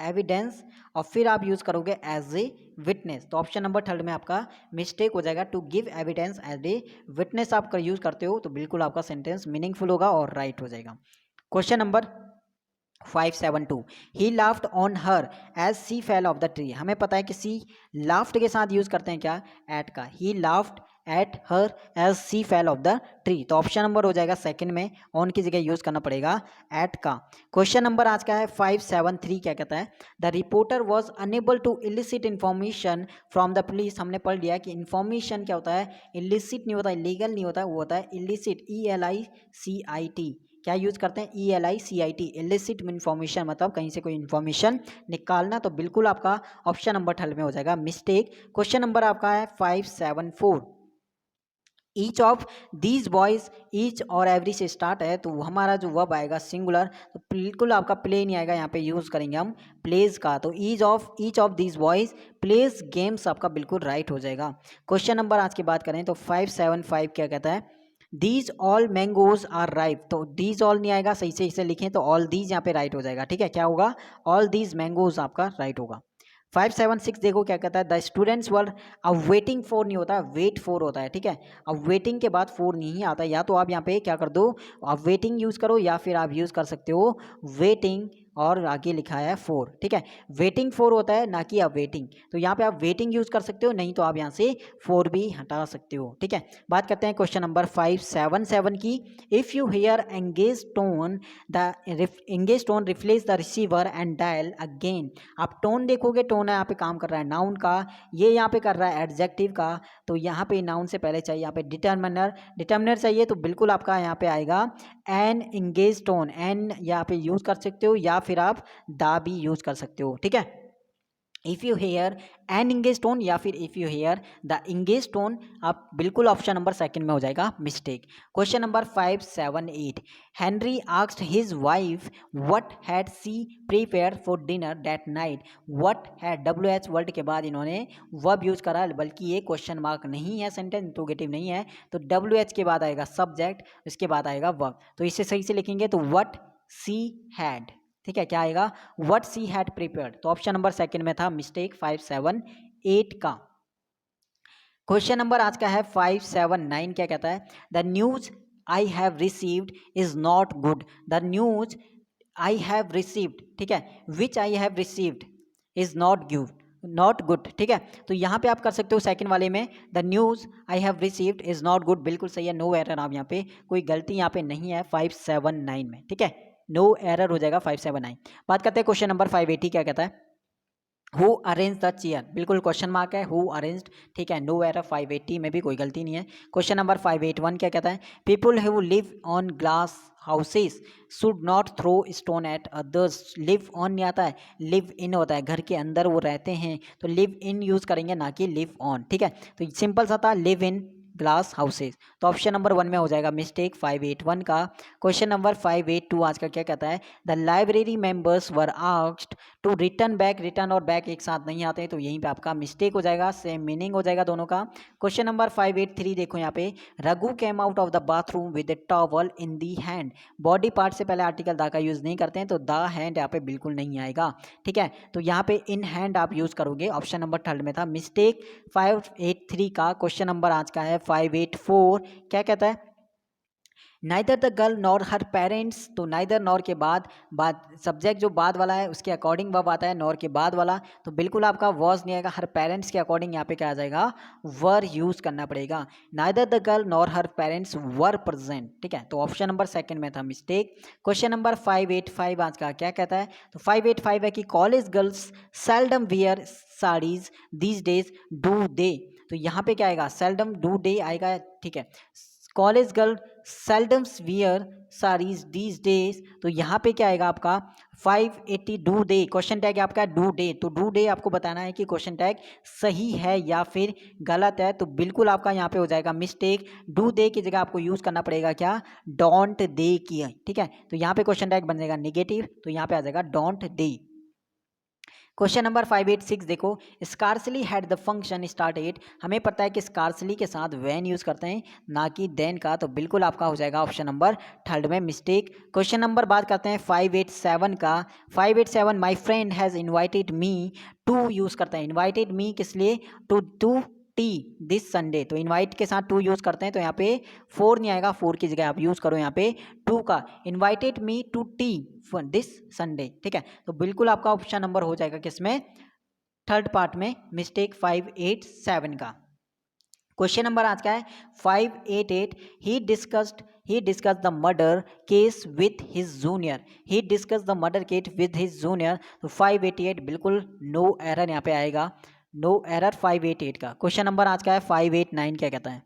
एविडेंस, और फिर आप यूज करोगे एज ए विटनेस, तो ऑप्शन नंबर थर्ड में आपका मिस्टेक हो जाएगा, to give evidence as a witness आप यूज करते हो, तो बिल्कुल आपका सेंटेंस मीनिंगफुल होगा और राइट हो जाएगा। Question number 572, he laughed on her as she fell off the tree, हमें पता है कि सी लाफ्ड के साथ यूज करते हैं क्या, एट का, he laughed at her as she fell off the tree, तो ऑप्शन नंबर हो जाएगा सेकंड में, ऑन की जगह यूज करना पड़ेगा एट का। क्वेश्चन नंबर आज का है 573 क्या कहता है, the reporter was unable to elicit information from the police, हमने पढ़ लिया कि इन्फॉर्मेशन क्या होता है, इलिसिट नहीं होता, इलीगल नहीं होता, वो होता है इलिसिट, ELICIT, क्या यूज करते हैं, ELICIT, इलिसिट इन्फॉर्मेशन, मतलब कहीं से कोई इन्फॉर्मेशन निकालना, तो बिल्कुल आपका ऑप्शन नंबर थर्ड में हो जाएगा मिस्टेक। क्वेश्चन नंबर आपका है 574, each of these boys, each और एवरी से स्टार्ट है, तो हमारा जो वर्ब आएगा सिंगुलर, तो बिल्कुल आपका प्ले नहीं आएगा, यहाँ पे यूज करेंगे हम प्लेज का, तो each of these boys plays games आपका बिल्कुल राइट हो जाएगा। क्वेश्चन नंबर आज की बात करें तो 575 क्या कहता है, these all mangoes are ripe, तो दीज ऑल नहीं आएगा, सही से इसे लिखें तो ऑल दीज यहाँ पे राइट हो जाएगा, ठीक है, क्या होगा, ऑल दीज मैंगोज आपका राइट होगा। 576 देखो क्या कहता है, द स्टूडेंट्स वर अब वेटिंग फॉर नहीं होता, वेट फॉर होता है, ठीक है। अब वेटिंग के बाद फॉर नहीं आता, या तो आप यहाँ पे क्या कर दो, आप वेटिंग यूज़ करो या फिर आप यूज़ कर सकते हो वेटिंग और आगे लिखा है फोर, ठीक है। वेटिंग फोर होता है ना कि आप वेटिंग, तो यहाँ पे आप वेटिंग यूज़ कर सकते हो, नहीं तो आप यहाँ से फोर भी हटा सकते हो, ठीक है। बात करते हैं क्वेश्चन नंबर 577 की। If you hear engage tone the engage tone replace the receiver and dial again. आप टोन देखोगे, टोन यहाँ पे काम कर रहा है नाउन का, ये यहाँ पे कर रहा है एडजेक्टिव का, तो यहाँ पे नाउन से पहले चाहिए यहाँ पे डिटर्मिनर चाहिए, तो बिल्कुल आपका यहाँ पे आएगा एन एंगेज टोन, एन यहाँ पे यूज़ कर सकते हो या फिर आप दा भी यूज़ कर सकते हो, ठीक है। If you hear an engage tone या फिर if you hear the engage tone, आप बिल्कुल ऑप्शन नंबर सेकंड में हो जाएगा mistake. Question number 578, Henry asked his wife what had she prepared for dinner that night. What had, WH word के बाद इन्होंने वर्ब यूज करा, बल्कि ये क्वेश्चन मार्क नहीं है, सेंटेंस इंट्रोगेटिव नहीं है, तो WH के बाद आएगा सब्जेक्ट, उसके बाद आएगा वर्ब, तो इसे सही से लिखेंगे तो व्हाट सी हैड, ठीक है। क्या आएगा, व्हाट सी हैड प्रिपेयर्ड, तो ऑप्शन नंबर सेकंड में था मिस्टेक 578 का। क्वेश्चन नंबर आज का है 579, क्या कहता है, the news I have received is not good. The news I have received, ठीक है, which I have received is not good, ठीक है। तो यहाँ पे आप कर सकते हो सेकंड वाले में, the news I have received is not good, बिल्कुल सही है, नो एरर, आप यहाँ पे कोई गलती यहाँ पे नहीं है 579 में, ठीक है, नो एरर हो जाएगा 579। बात करते हैं क्वेश्चन नंबर 580, क्या कहता है, हु अरेंज द चेयर, बिल्कुल क्वेश्चन मार्क है, हु अरेंज्ड, ठीक है, नो एरर, 580 में भी कोई गलती नहीं है। क्वेश्चन नंबर 581, क्या कहता है, people who live on glass houses should not throw stone at others. Live on नहीं आता है, लिव इन होता है, घर के अंदर वो रहते हैं, तो लिव इन यूज़ करेंगे ना कि लिव ऑन, ठीक है। तो सिंपल सा था, लिव इन ग्लास हाउसेस, तो ऑप्शन नंबर 1 में हो जाएगा मिस्टेक 581 का। क्वेश्चन नंबर 582 आज का क्या कहता है, the library members were asked to return back, return और बैक एक साथ नहीं आते, तो यहीं पे आपका मिस्टेक हो जाएगा, सेम मीनिंग हो जाएगा दोनों का। क्वेश्चन नंबर 583 देखो यहाँ पे, Raghu came out of the bathroom with A towel in the hand. Body part से पहले आर्टिकल दा का यूज़ नहीं करते हैं, तो द हैंड यहाँ पे बिल्कुल नहीं आएगा, ठीक है। तो यहाँ पे इन हैंड आप यूज़ करोगे, ऑप्शन नंबर थर्ड में था मिस्टेक 583 का। क्वेश्चन नंबर आज का है 584, क्या कहता है, neither the girl nor her parents, तो नाइदर नॉर के बाद सब्जेक्ट जो बाद वाला है उसके अकॉर्डिंग वर्ब आता है, नॉर के बाद वाला, तो बिल्कुल आपका वॉज नहीं आएगा, हर पेरेंट्स के अकॉर्डिंग यहाँ पे क्या आ जाएगा, वर यूज़ करना पड़ेगा। Neither the girl nor her parents were present, ठीक है, तो ऑप्शन नंबर सेकंड में था मिस्टेक। क्वेश्चन नंबर 585 आज का क्या कहता है, तो 585 है कि college girls seldom wear saris these days, do they, तो यहाँ पे क्या आएगा, सेल्डम डू डे आएगा, ठीक है। College girl seldoms wear saris these days, तो यहाँ पे क्या आएगा आपका 580 डू डे, क्वेश्चन टैग आपका डू डे, तो डू डे आपको बताना है कि क्वेश्चन टैग सही है या फिर गलत है, तो बिल्कुल आपका यहाँ पे हो जाएगा मिस्टेक, डू डे की जगह आपको यूज़ करना पड़ेगा क्या, डोंट दे की, ठीक है। तो यहाँ पे क्वेश्चन टैग बन जाएगा निगेटिव, तो यहाँ पे आ जाएगा डोंट दे। क्वेश्चन नंबर 586 देखो, scarcely had the function started, हमें पता है कि स्कार्सली के साथ वैन यूज़ करते हैं ना कि देन का, तो बिल्कुल आपका हो जाएगा ऑप्शन नंबर थर्ड में मिस्टेक। क्वेश्चन नंबर बात करते हैं 587 का। 587, my friend has invited me to use करते हैं, इनवाइटेड मी किस लिए, टू टी दिस संडे, तो इनवाइट के साथ टू यूज़ करते हैं, तो यहाँ पे 4 नहीं आएगा, 4 की जगह आप यूज़ करो यहाँ पे टू का, invited me to tea this Sunday, ठीक है। तो बिल्कुल आपका ऑप्शन नंबर हो जाएगा किसमें, थर्ड पार्ट में मिस्टेक 587 का। क्वेश्चन नंबर आज का है 588, ही discussed the murder case with his junior, he discuss the murder case with his junior, तो 588 बिल्कुल नो एरर यहाँ पे आएगा, नो एरर 588 का। क्वेश्चन नंबर आज का है 589, क्या कहता है,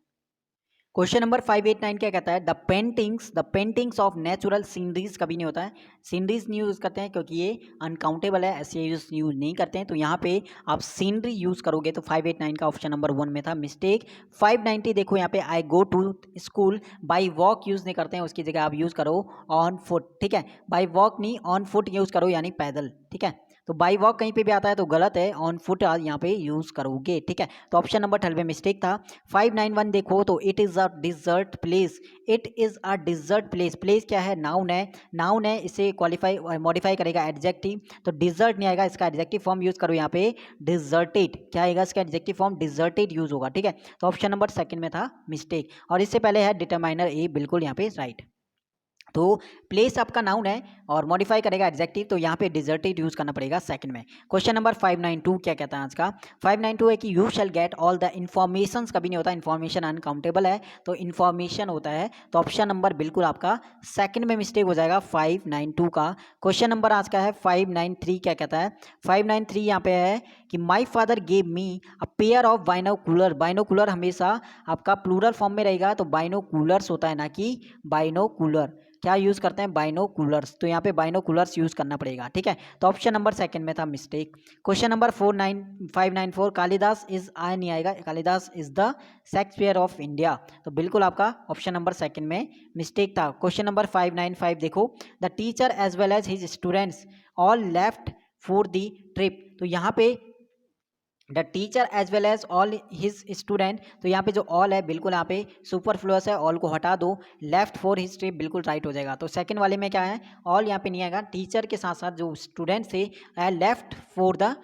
क्वेश्चन नंबर 589 क्या कहता है, the paintings of natural sceneries कभी नहीं होता है, सीनरीज नहीं यूज़ करते हैं क्योंकि ये अनकाउंटेबल है, ऐसे यूज़ नहीं करते हैं, तो यहाँ पे आप सीनरी यूज़ करोगे, तो 589 का ऑप्शन नंबर 1 में था मिस्टेक। 590 देखो यहाँ पे, I go to school by walk use नहीं करते हैं, उसकी जगह आप यूज़ करो ऑन फुट, ठीक है, बाई वॉक नहीं ऑन फुट यूज़ करो, यानी पैदल, ठीक है। तो बाई वॉक कहीं पे भी आता है तो गलत है, ऑन फुट यहाँ पे यूज़ करोगे, ठीक है। तो ऑप्शन नंबर 12 में मिस्टेक था। 591 देखो तो it is a desert place, it is a desert place, place क्या है, नाउन है, नाउन है, इसे क्वालिफाई मॉडिफाई करेगा एडजेक्टिव, तो डिजर्ट नहीं आएगा, इसका एडजेक्टिव फॉर्म यूज़ करो यहाँ पे डिजर्टेड, क्या आएगा इसका एडजेक्टिव फॉर्म, डिजर्टेड यूज़ होगा, ठीक है। तो ऑप्शन नंबर सेकंड में था मिस्टेक, और इससे पहले है डिटरमाइनर ए, बिल्कुल यहाँ पे राइट। तो प्लेस आपका नाउन है और मॉडिफाई करेगा एडजेक्टिव, तो यहाँ पे डिजर्टेड यूज करना पड़ेगा सेकंड में। क्वेश्चन नंबर 592 क्या कहता है आज का, 592 है कि you shall get all the information, कभी नहीं होता, इन्फॉर्मेशन अनकाउंटेबल है तो इन्फॉर्मेशन होता है, तो ऑप्शन नंबर बिल्कुल आपका सेकंड में मिस्टेक हो जाएगा 592 का। क्वेश्चन नंबर आज का है 593, क्या कहता है, 593 यहाँ पे है कि my father gave me a pair of binocular, binocular हमेशा आपका प्लूरल फॉर्म में रहेगा, तो बाइनोकुलर्स होता है ना कि बाइनोकुलर, क्या यूज़ करते हैं, बाइनोकुलर्स, तो यहाँ पे बाइनोकुलर्स यूज़ करना पड़ेगा, ठीक है। तो ऑप्शन नंबर सेकंड में था mistake. Question number 594 Kalidas is I नहीं आएगा, Kalidas is the Shakespeare of India, तो बिल्कुल आपका ऑप्शन नंबर सेकंड में मिस्टेक था। क्वेश्चन नंबर 595 देखो, the teacher as well as his students all left for the trip, तो यहाँ पे the teacher as well as all his student, तो यहाँ पे जो ऑल है बिल्कुल यहाँ पे सुपरफ्लुअस है, ऑल को हटा दो, लेफ्ट फॉर हिज ट्रिप बिल्कुल राइट हो जाएगा। तो सेकंड वाले में क्या है, ऑल यहाँ पे नहीं आएगा, टीचर के साथ साथ जो स्टूडेंट थे लेफ्ट फॉर द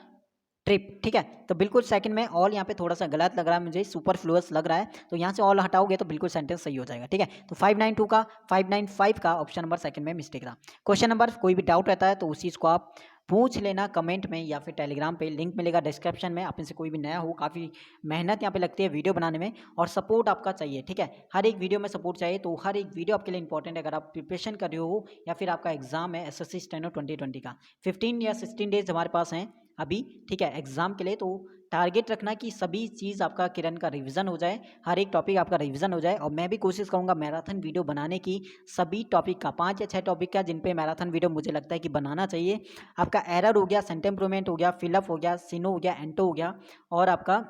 ट्रिप, ठीक है। तो बिल्कुल सेकंड में ऑल यहाँ पे थोड़ा सा गलत लग रहा है मुझे, सुपरफ्लुअस लग रहा है, तो यहाँ से ऑल हटाओगे तो बिल्कुल सेंटेंस सही हो जाएगा, ठीक है। तो 592 का 595 का ऑप्शन नंबर सेकंड में मिस्टेक था। क्वेश्चन नंबर, कोई भी डाउट रहता है तो उस चीज़ को आप पूछ लेना कमेंट में या फिर टेलीग्राम पे, लिंक मिलेगा डिस्क्रिप्शन में। आप इनसे कोई भी नया हो, काफ़ी मेहनत यहाँ पे लगती है वीडियो बनाने में और सपोर्ट आपका चाहिए, ठीक है। हर एक वीडियो में सपोर्ट चाहिए, तो हर एक वीडियो आपके लिए इंपॉर्टेंट है। अगर आप प्रिपरेशन कर रहे हो या फिर आपका एग्जाम है एसएससी स्टेनो 2020 का, 15 या 16 डेज हमारे पास हैं अभी, ठीक है, एग्जाम के लिए, तो टारगेट रखना कि सभी चीज़ आपका किरण का रिवीजन हो जाए, हर एक टॉपिक आपका रिवीजन हो जाए, और मैं भी कोशिश करूंगा मैराथन वीडियो बनाने की, सभी टॉपिक का 5 या 6 टॉपिक का जिन पे मैराथन वीडियो मुझे लगता है कि बनाना चाहिए। आपका एरर हो गया, सेंटेंस इंप्रूवमेंट हो गया, फिलअप हो गया, सिनो हो गया, एंटो हो गया, और आपका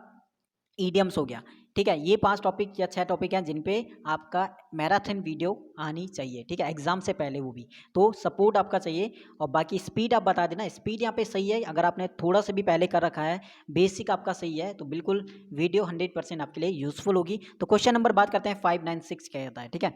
ईडियम्स हो गया, ठीक है। ये 5 टॉपिक या 6 टॉपिक हैं जिन पे आपका मैराथन वीडियो आनी चाहिए, ठीक है, एग्जाम से पहले वो भी, तो सपोर्ट आपका चाहिए। और बाकी स्पीड आप बता देना, स्पीड यहाँ पे सही है, अगर आपने थोड़ा सा भी पहले कर रखा है, बेसिक आपका सही है, तो बिल्कुल वीडियो 100% आपके लिए यूजफुल होगी। तो क्वेश्चन नंबर बात करते हैं 596 क्या कहता है, ठीक है।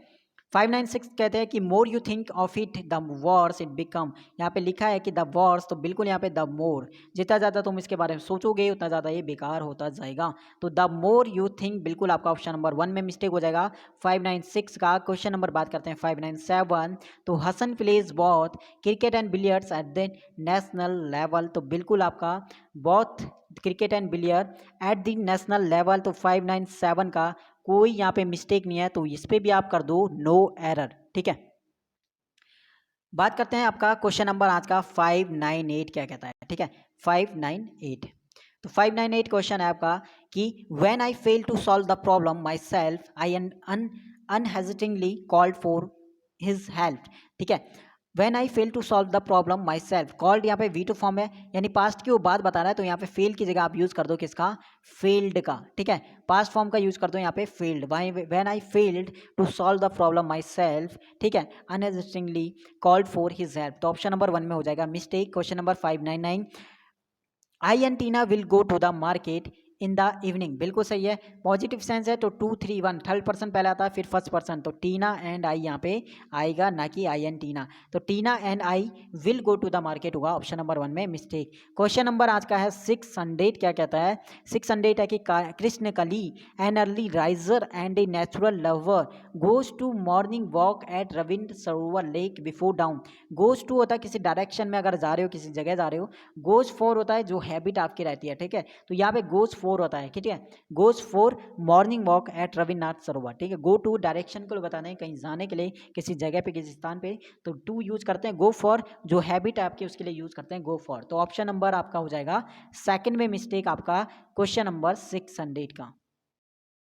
596 कहते हैं कि more you think of it the worse it become, यहाँ पे लिखा है कि द वर्स, तो बिल्कुल यहाँ पे द मोर, जितना ज़्यादा तुम इसके बारे में सोचोगे उतना ज़्यादा ये बेकार होता जाएगा, तो द मोर यू थिंक बिल्कुल आपका ऑप्शन नंबर 1 में मिस्टेक हो जाएगा 596 का। क्वेश्चन नंबर बात करते हैं 597, तो Hasan plays both cricket and billiards at the national level, तो बिल्कुल आपका both cricket and billiard at the national level, तो 597 का कोई यहाँ पे मिस्टेक नहीं है, तो इस पे भी आप कर दो नो एरर, ठीक है। बात करते हैं आपका क्वेश्चन नंबर आज का 598 क्या कहता है, ठीक है, 598, तो 598 क्वेश्चन है आपका कि when I fail to solve the problem myself I unhesitatingly called for his help, ठीक है। When I fail to solve the problem myself, called यहाँ पे V2 फॉर्म है, यानी पास्ट की वो बात बता रहा है, तो यहाँ पे फेल की जगह आप यूज कर दो किसका, फेल्ड का, ठीक है, पास्ट फॉर्म का यूज कर दो यहाँ पे failed, when I failed to solve the problem myself, ठीक है, unhesitatingly called for his help, तो ऑप्शन नंबर 1 में हो जाएगा mistake. Question number 599, I and Tina will go to the market in the evening, बिल्कुल सही है, positive sense है, तो 2 3 1 थर्ड पर्सन पहले आता है फिर फर्स्ट पर्सन, तो टीना एंड आई यहाँ पे आएगा, ना कि आई एंड टीना, तो Tina and I will go to the market होगा, ऑप्शन नंबर 1 में मिस्टेक। क्वेश्चन नंबर आज का है 600 क्या कहता है, 600 है कि Krishna Kali an early riser and a natural lover goes to morning walk at Rabindra Sarovar lake before dawn, goes to होता है किसी डायरेक्शन में अगर जा रहे हो, किसी जगह जा रहे हो, गोज फॉर होता है जो हैबिट आपकी रहती है, ठीक है, तो यहाँ पे गोज फॉर होता है, ठीक है, goes for morning walk eight Rabindranath सरोवर, ठीक है, गो टू डायरेक्शन को बताना है कहीं जाने के लिए, किसी जगह पे, किसी स्थान पे, तो टू यूज करते हैं, गो फॉर जो हैबिट है आपकी उसके लिए यूज करते हैं गो फॉर, तो ऑप्शन नंबर आपका हो जाएगा सेकंड में मिस्टेक आपका क्वेश्चन नंबर 600 का।